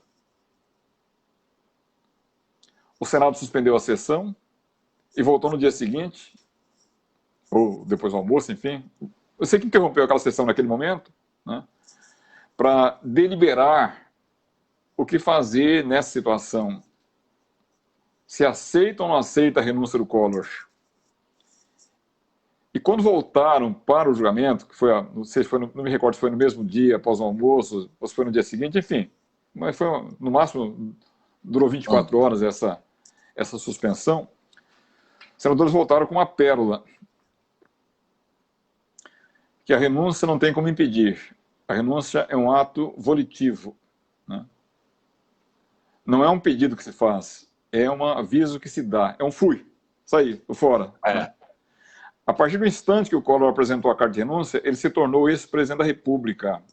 C: O Senado suspendeu a sessão e voltou no dia seguinte, ou depois do almoço, enfim. Eu sei que interrompeu aquela sessão naquele momento, né, para deliberar o que fazer nessa situação. Se aceita ou não aceita a renúncia do Collor. E quando voltaram para o julgamento, que foi, não sei se foi, não me recordo se foi no mesmo dia, após o almoço, ou se foi no dia seguinte, enfim, mas foi, no máximo, durou 24 horas essa suspensão, os senadores voltaram com uma pérola, que a renúncia não tem como impedir. A renúncia é um ato volitivo, né? Não é um pedido que se faz, é um aviso que se dá, é um fui, saí, tô fora. Né? A partir do instante que o Collor apresentou a carta de renúncia, ele se tornou ex-presidente da República.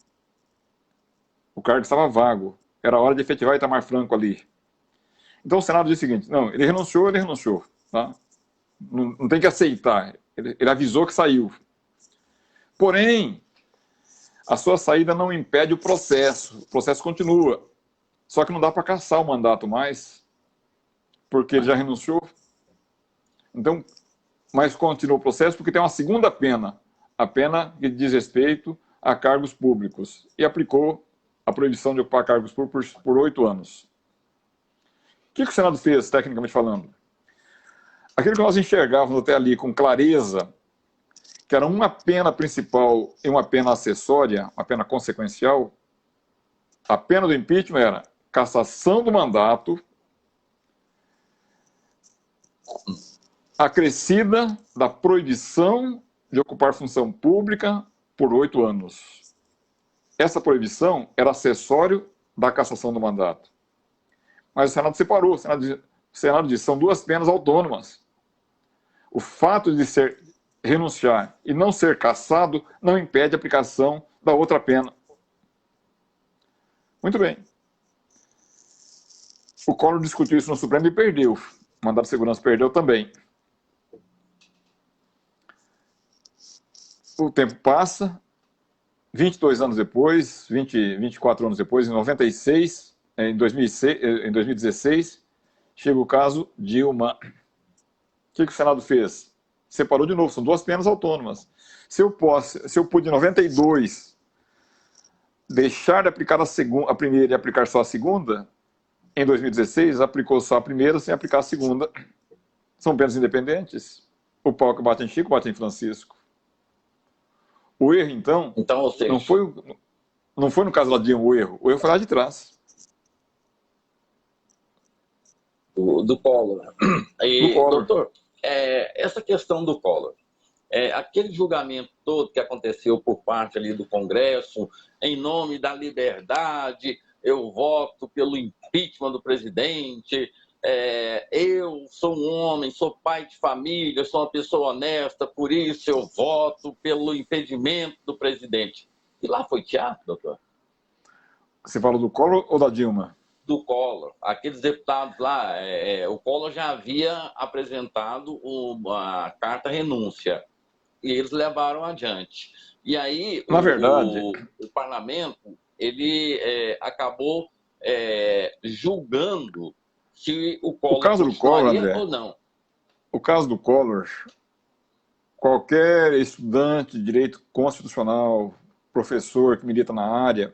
C: O cargo estava vago. Era hora de efetivar Itamar Franco ali. Então o Senado disse o seguinte, não, ele renunciou. Tá? Não tem que aceitar. Ele avisou que saiu. Porém, a sua saída não impede o processo continua. Só que não dá para caçar o mandato mais, porque ele já renunciou. Então, mas continua o processo porque tem uma segunda pena, a pena que diz respeito a cargos públicos, e aplicou a proibição de ocupar cargos públicos por 8 anos. O que o Senado fez, tecnicamente falando? Aquilo que nós enxergávamos até ali com clareza, que era uma pena principal e uma pena acessória, uma pena consequencial, a pena do impeachment era cassação do mandato, acrescida da proibição de ocupar função pública por 8 anos. Essa proibição era acessório da cassação do mandato. Mas o Senado separou. O Senado disse, são duas penas autônomas. O fato de renunciar e não ser cassado não impede a aplicação da outra pena. Muito bem. O Collor discutiu isso no Supremo e perdeu. O mandado de segurança perdeu também. O tempo passa, 22 anos depois, 24 anos depois, em 96, em 2016, chega o caso Dilma. O que o Senado fez? Separou de novo, são duas penas autônomas. Se eu pude, em 92, deixar de aplicar a primeira e aplicar só a segunda, em 2016, aplicou só a primeira sem aplicar a segunda. São penas independentes. O pau que bate em Chico, bate em Francisco. O erro, então ou seja, não foi no caso da Dilma o erro foi lá de trás.
B: Do Collor. E,
C: do Collor.
B: Doutor, essa questão do Collor, aquele julgamento todo que aconteceu por parte ali do Congresso, em nome da liberdade, eu voto pelo impeachment do presidente, eu sou um homem, sou pai de família, sou uma pessoa honesta, por isso eu voto pelo impedimento do presidente. E lá foi teatro, doutor?
C: Você fala do Collor ou da Dilma?
B: Do Collor. Aqueles deputados lá, o Collor já havia apresentado a carta renúncia e eles levaram adiante. E aí,
C: na verdade,
B: o parlamento ele acabou julgando se o Collor
C: caso do Collor, André,
B: ou não.
C: O caso do Collor, qualquer estudante de direito constitucional, professor que milita na área,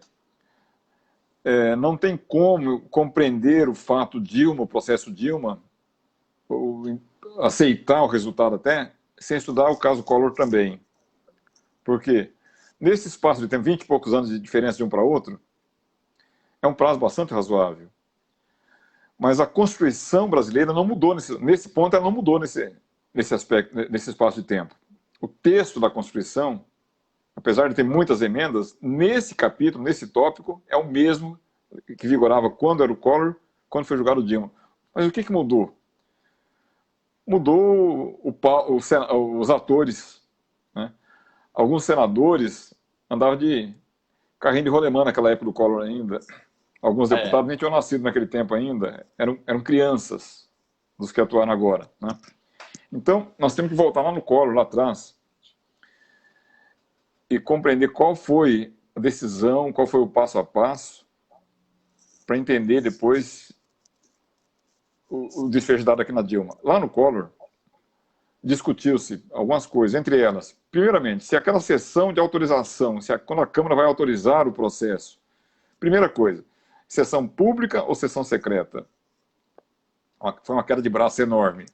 C: não tem como compreender o fato Dilma, o processo Dilma, ou aceitar o resultado até, sem estudar o caso Collor também. Por quê? Nesse espaço de tempo, 20 e poucos anos de diferença de um para outro, é um prazo bastante razoável. Mas a Constituição brasileira não mudou, nesse ponto ela não mudou nesse aspecto, nesse espaço de tempo. O texto da Constituição, apesar de ter muitas emendas, nesse capítulo, nesse tópico, é o mesmo que vigorava quando era o Collor, quando foi julgado o Dilma. Mas o que mudou? Mudou os atores, né? Alguns senadores andavam de carrinho de rolemã naquela época do Collor ainda. Alguns deputados nem tinham nascido naquele tempo ainda. Eram crianças dos que atuaram agora, né? Então, nós temos que voltar lá no Collor, lá atrás, e compreender qual foi a decisão, qual foi o passo a passo, para entender depois o desfecho dado aqui na Dilma. Lá no Collor, discutiu-se algumas coisas, entre elas, primeiramente, se aquela sessão de autorização, quando a Câmara vai autorizar o processo, primeira coisa, sessão pública ou sessão secreta? Foi uma queda de braço enorme.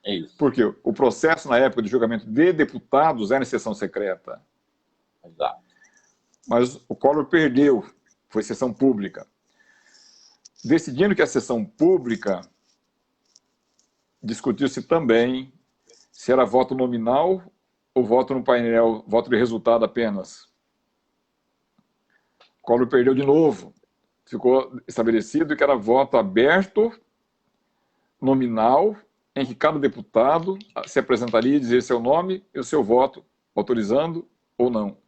B: É isso.
C: Porque o processo, na época de julgamento de deputados, era em sessão secreta.
B: Exato.
C: Mas o Collor perdeu, foi sessão pública. Decidindo que a sessão pública, discutiu-se também se era voto nominal ou voto no painel, voto de resultado apenas. O Collor perdeu de novo. Ficou estabelecido que era voto aberto, nominal, em que cada deputado se apresentaria e dizer seu nome e o seu voto, autorizando ou não.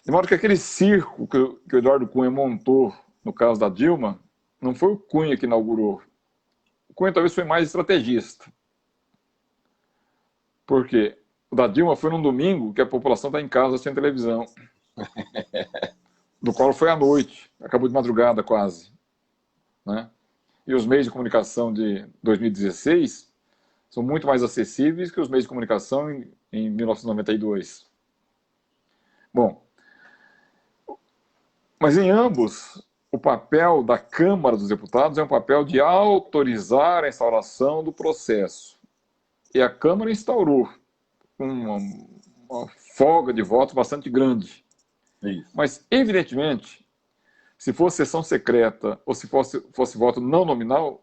C: De modo que aquele circo que o Eduardo Cunha montou no caso da Dilma, não foi o Cunha que inaugurou. O Cunha talvez foi mais estrategista. Porque o da Dilma foi num domingo que a população está em casa sem televisão. Do Collor foi à noite, acabou de madrugada quase, né? E os meios de comunicação de 2016 são muito mais acessíveis que os meios de comunicação em 1992. Bom, mas em ambos, o papel da Câmara dos Deputados é um papel de autorizar a instauração do processo. E a Câmara instaurou uma folga de votos bastante grande.
B: Isso.
C: Mas, evidentemente, se fosse sessão secreta ou se fosse voto não nominal,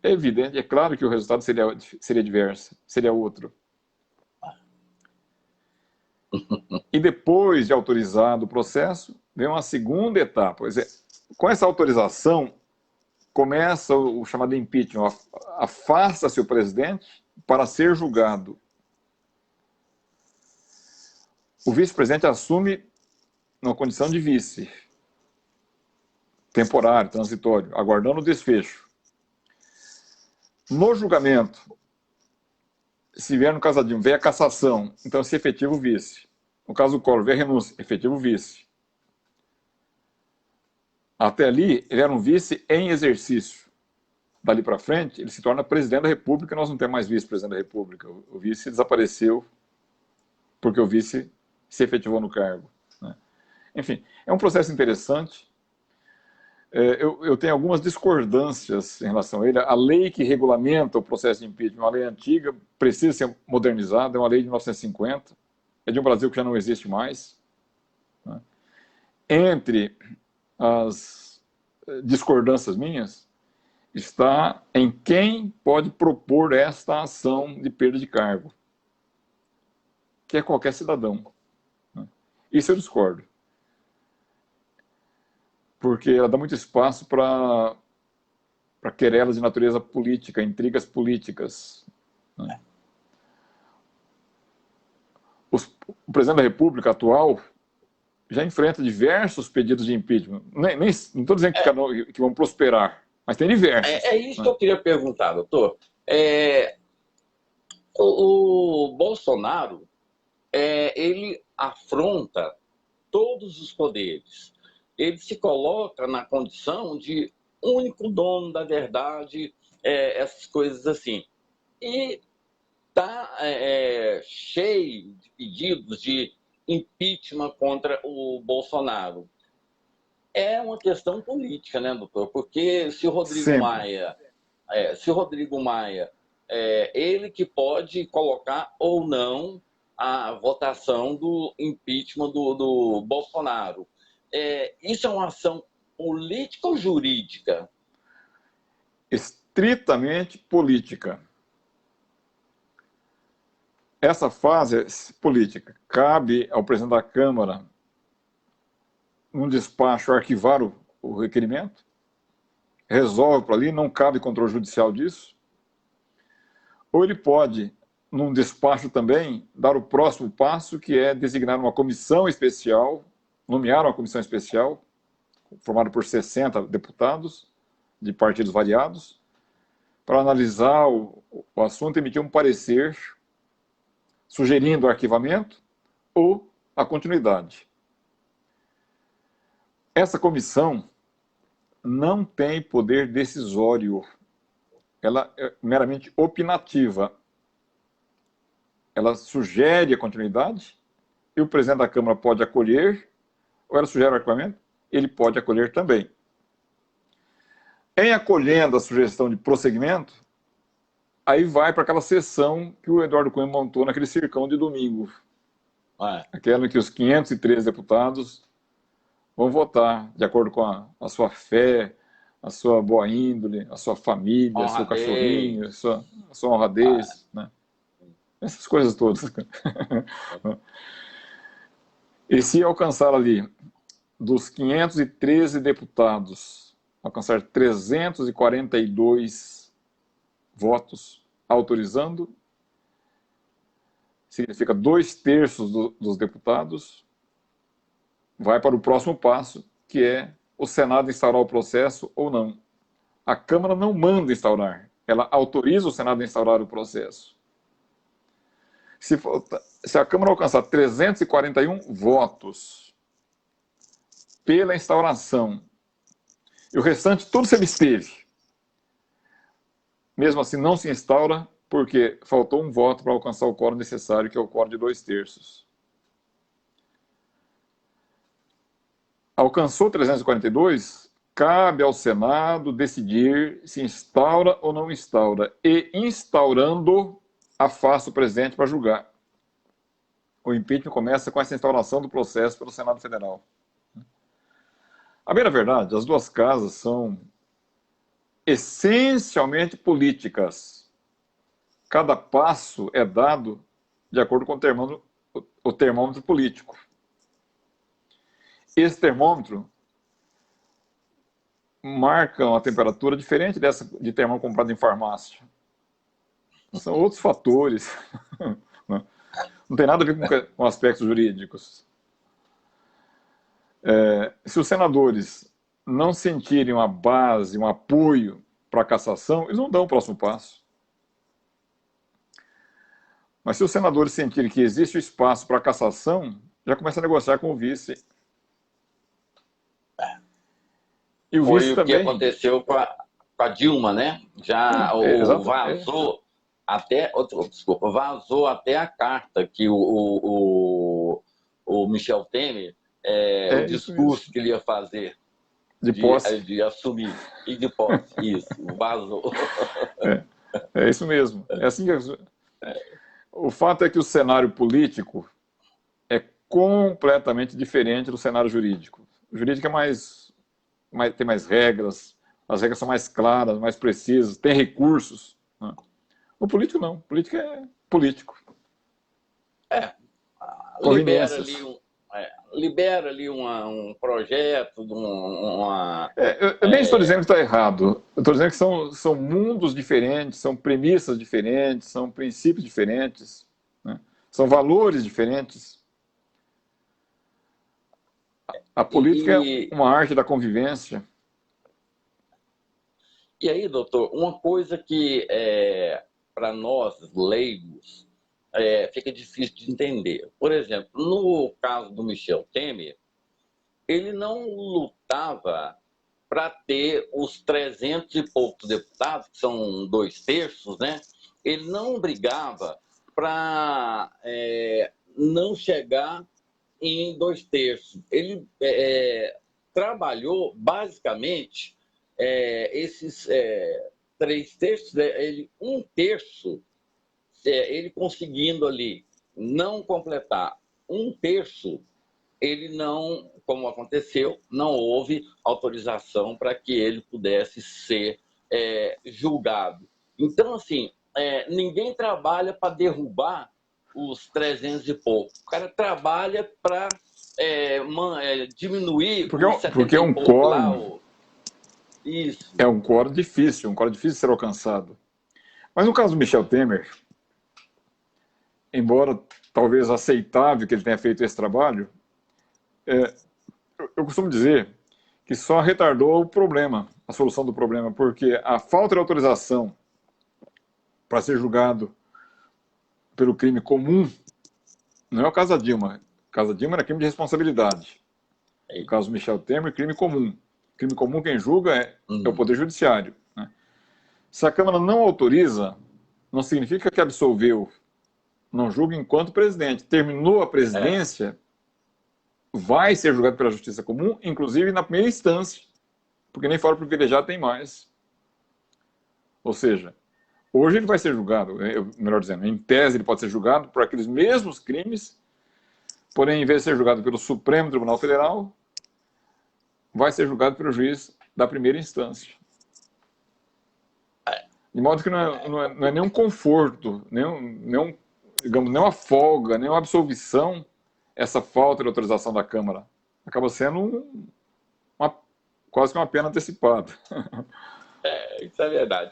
C: é evidente, é claro que o resultado seria diverso, seria outro. E depois de autorizado o processo, vem uma segunda etapa. Pois é, com essa autorização, começa o chamado impeachment. Afasta-se o presidente para ser julgado. O vice-presidente assume numa condição de vice, temporário, transitório, aguardando o desfecho. No julgamento, se vier no caso da Dilma, vem a cassação, então se efetiva o vice. No caso do Collor, vem a renúncia, efetivo o vice. Até ali, ele era um vice em exercício. Dali para frente, ele se torna presidente da República e nós não temos mais vice-presidente da República. O vice desapareceu porque o vice se efetivou no cargo, né? Enfim, é um processo interessante. Eu tenho algumas discordâncias em relação a ele. A lei que regulamenta o processo de impeachment é uma lei antiga, precisa ser modernizada, é uma lei de 1950, é de um Brasil que já não existe mais, né? Entre as discordâncias minhas está em quem pode propor esta ação de perda de cargo, que é qualquer cidadão, né? Isso eu discordo, porque ela dá muito espaço para querelas de natureza política, intrigas políticas, né? O presidente da República atual já enfrenta diversos pedidos de impeachment. Não estou dizendo que vão prosperar, mas tem diversos.
B: É isso, né, que eu queria perguntar, doutor. O Bolsonaro, ele afronta todos os poderes. Ele se coloca na condição de único dono da verdade, essas coisas assim. E está cheio de pedidos de impeachment contra o Bolsonaro. É uma questão política, né, doutor? Porque se o Rodrigo Maia, ele que pode colocar ou não a votação do impeachment do Bolsonaro. Isso é uma ação política ou jurídica?
C: Estritamente política. Essa fase política cabe ao presidente da Câmara, num despacho, arquivar o requerimento, resolve por ali, não cabe controle judicial disso, ou ele pode, num despacho também, dar o próximo passo, que é designar uma comissão especial, nomear uma comissão especial, formada por 60 deputados, de partidos variados, para analisar o assunto e emitir um parecer sugerindo o arquivamento ou a continuidade. Essa comissão não tem poder decisório. Ela é meramente opinativa. Ela sugere a continuidade e o presidente da Câmara pode acolher, ou ela sugere o arquivamento, ele pode acolher também. Em acolhendo a sugestão de prosseguimento, aí vai para aquela sessão que o Eduardo Cunha montou naquele circão de domingo. Aquela em que os 513 deputados vão votar de acordo com a sua fé, a sua boa índole, a sua família, o seu cachorrinho, a sua honradez, né? Essas coisas todas. E se alcançar ali, dos 513 deputados, alcançar 342 votos autorizando, significa 2/3 dos deputados, vai para o próximo passo, que é o Senado instaurar o processo ou não. A Câmara não manda instaurar, ela autoriza o Senado a instaurar o processo. Se a Câmara alcançar 341 votos pela instauração e o restante tudo se absteve, mesmo assim não se instaura porque faltou um voto para alcançar o quórum necessário, que é o quórum de 2/3. Alcançou 342, cabe ao Senado decidir se instaura ou não instaura, e instaurando, afasta o presidente para julgar. O impeachment começa com essa instauração do processo pelo Senado Federal. A bem da verdade, as duas casas são essencialmente políticas. Cada passo é dado de acordo com o termômetro político. Esse termômetro marca uma temperatura diferente dessa de termômetro comprado em farmácia. São outros fatores. Não tem nada a ver com aspectos jurídicos. Se os senadores não sentirem uma base, um apoio para a cassação, eles não dão o próximo passo. Mas se os senadores sentirem que existe espaço para a cassação, já começa a negociar com o vice.
B: E o vice também... o que aconteceu com a Dilma, né? Já vazou até a carta que o Michel Temer, o discurso que ele ia fazer
C: de posse,
B: de assumir, e de posse, isso, vazou.
C: É isso mesmo. É assim que... O fato é que o cenário político é completamente diferente do cenário jurídico. O jurídico tem mais regras, as regras são mais claras, mais precisas, tem recursos, né? O político não, o político é político.
B: Libera ali um projeto,
C: eu nem estou dizendo que está errado, eu estou dizendo que são mundos diferentes, são premissas diferentes, são princípios diferentes, né? São valores diferentes. A política é uma arte da convivência.
B: E aí, doutor, uma coisa que para nós leigos fica difícil de entender. Por exemplo, no caso do Michel Temer, ele não lutava para ter os 300 e poucos deputados, que são 2/3, né? Ele não brigava para não chegar em 2/3. Ele trabalhou basicamente esses 3/3, ele 1/3, ele conseguindo ali não completar 1/3, ele não, como aconteceu, não houve autorização para que ele pudesse ser julgado. Então, assim, ninguém trabalha para derrubar os 300 e pouco. O cara trabalha para diminuir os 70
C: porque é um
B: e pouco
C: quórum.
B: lá. Isso.
C: É um quórum difícil de ser alcançado. Mas no caso do Michel Temer, embora talvez aceitável que ele tenha feito esse trabalho, eu costumo dizer que só retardou o problema, a solução do problema, porque a falta de autorização para ser julgado pelo crime comum não é o caso da Dilma. O caso da Dilma era crime de responsabilidade. No caso do Michel Temer, crime comum. Crime comum quem julga é o Poder Judiciário, né? Se a Câmara não autoriza, não significa que absolveu. Não julga enquanto presidente. Terminou a presidência, vai ser julgado pela Justiça Comum, inclusive na primeira instância, porque nem fora privilegiado tem mais. Ou seja, hoje ele vai ser julgado, melhor dizendo, em tese ele pode ser julgado por aqueles mesmos crimes, porém, em vez de ser julgado pelo Supremo Tribunal Federal, vai ser julgado pelo juiz da primeira instância. De modo que não é nenhum conforto, digamos, nem uma folga, nem uma absolvição essa falta de autorização da Câmara. Acaba sendo quase que uma pena antecipada.
B: Isso é verdade.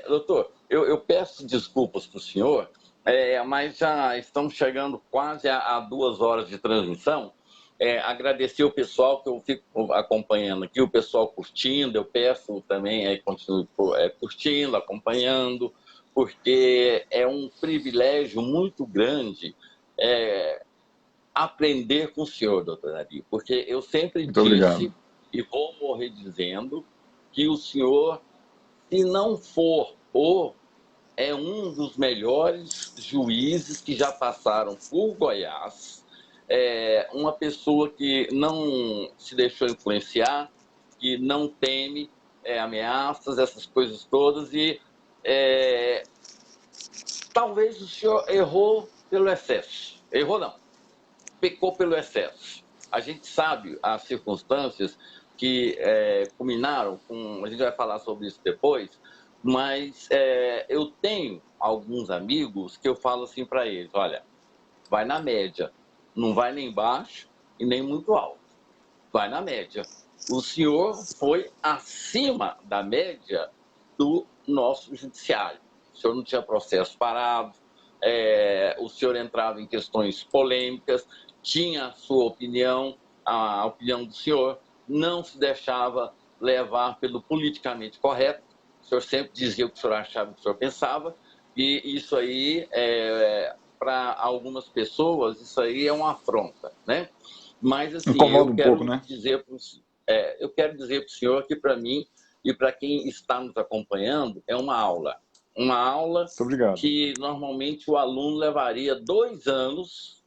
B: Doutor, eu peço desculpas para o senhor, mas já estamos chegando quase a 2 horas de transmissão. Agradecer o pessoal que eu fico acompanhando aqui, o pessoal curtindo, eu peço também, continue curtindo, acompanhando, porque é um privilégio muito grande aprender com o senhor, doutor Ari, porque eu sempre
C: Muito obrigado.
B: e vou morrer dizendo que o senhor, se não for é um dos melhores juízes que já passaram por Goiás, uma pessoa que não se deixou influenciar, que não teme ameaças, essas coisas todas, e talvez o senhor errou pelo excesso. Errou não, pecou pelo excesso. A gente sabe as circunstâncias que culminaram com... A gente vai falar sobre isso depois, mas eu tenho alguns amigos que eu falo assim para eles, olha, vai na média, não vai nem baixo e nem muito alto, vai na média. O senhor foi acima da média do nosso judiciário. O senhor não tinha processo parado, o senhor entrava em questões polêmicas, tinha a sua opinião, a opinião do senhor, não se deixava levar pelo politicamente correto. O senhor sempre dizia o que o senhor achava, o que o senhor pensava, e isso aí, para algumas pessoas, isso aí é uma afronta, né? Mas, assim,
C: incomoda um pouco, né?
B: Eu quero dizer para o senhor que, para mim, e para quem está nos acompanhando, é uma aula. Uma aula que, normalmente, o aluno levaria 2 anos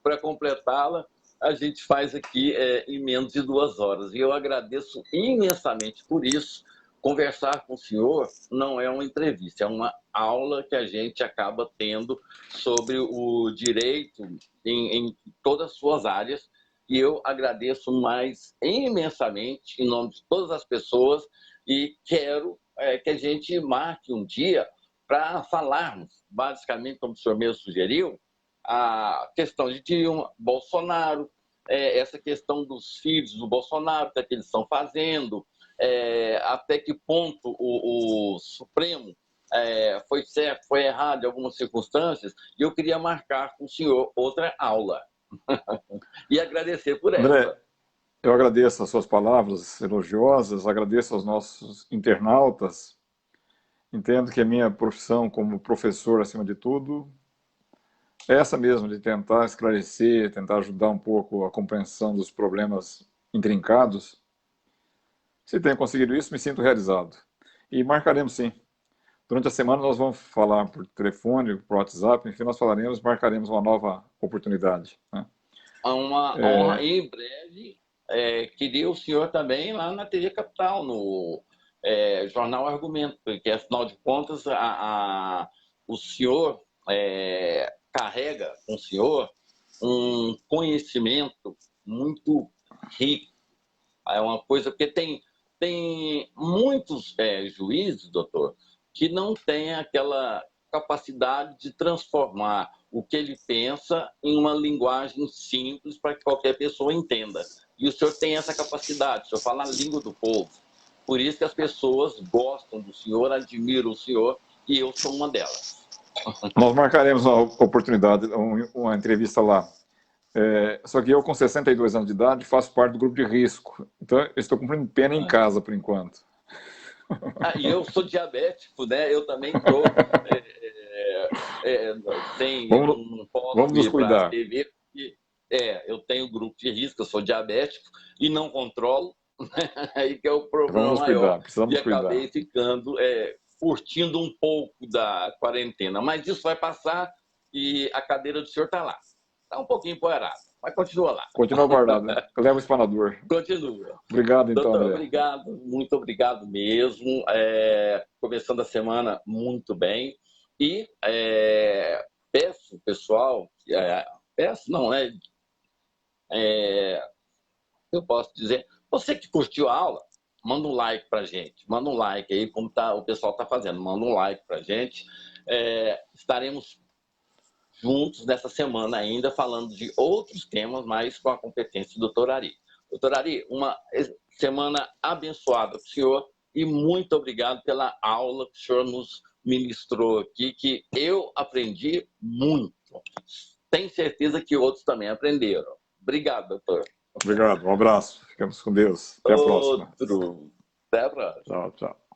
B: para completá-la. A gente faz aqui em menos de 2 horas. E eu agradeço imensamente por isso. Conversar com o senhor não é uma entrevista, é uma aula que a gente acaba tendo sobre o direito em todas as suas áreas. E eu agradeço mais imensamente, em nome de todas as pessoas, e quero que a gente marque um dia para falarmos, basicamente, como o senhor mesmo sugeriu, a questão de Dilma, Bolsonaro, essa questão dos filhos do Bolsonaro, o que eles estão fazendo, até que ponto o Supremo foi certo, foi errado em algumas circunstâncias, e eu queria marcar com o senhor outra aula. E agradecer por essa.
C: André, eu agradeço as suas palavras elogiosas, agradeço aos nossos internautas. Entendo que a minha profissão como professor, acima de tudo, é essa mesmo, de tentar esclarecer, tentar ajudar um pouco a compreensão dos problemas intrincados. Se tenho conseguido isso, me sinto realizado. E marcaremos sim. Durante a semana nós vamos falar por telefone, por WhatsApp, enfim, nós falaremos, marcaremos uma nova oportunidade, né?
B: Uma honra. Em breve, queria o senhor também lá na TV Capital, no Jornal Argumento, porque, afinal de contas, o senhor carrega com o senhor um conhecimento muito rico. É uma coisa, porque tem muitos juízes, doutor, que não têm aquela capacidade de transformar o que ele pensa em uma linguagem simples para que qualquer pessoa entenda. E o senhor tem essa capacidade, o senhor fala a língua do povo. Por isso que as pessoas gostam do senhor, admiram o senhor, e eu sou uma delas.
C: Nós marcaremos uma oportunidade, uma entrevista lá. Só que eu, com 62 anos de idade, faço parte do grupo de risco. Então, eu estou cumprindo pena em casa, por enquanto.
B: E eu sou diabético, né? Eu também estou.
C: Vamos nos cuidar.
B: TV, eu tenho grupo de risco, eu sou diabético e não controlo. Aí que é o problema maior.
C: Precisamos
B: e acabei ficando, curtindo um pouco da quarentena. Mas isso vai passar e a cadeira do senhor está lá. Está um pouquinho empoeirada, mas continua lá.
C: Continua guardado, né? Leva o espanador.
B: Continua.
C: Obrigado, então,
B: doutor,
C: André.
B: Obrigado, muito obrigado mesmo. Começando a semana muito bem. E peço, pessoal, eu posso dizer, você que curtiu a aula, manda um like pra gente. Manda um like aí, como o pessoal está fazendo. Manda um like pra gente. Estaremos juntos nessa semana ainda, falando de outros temas, mas com a competência do doutor Ari. Doutor Ari, uma semana abençoada para o senhor e muito obrigado pela aula que o senhor nos ministrou aqui, que eu aprendi muito. Tenho certeza que outros também aprenderam. Obrigado, doutor.
C: Obrigado, um abraço. Ficamos com Deus. Até a próxima.
B: Até a próxima.
C: Tchau, tchau.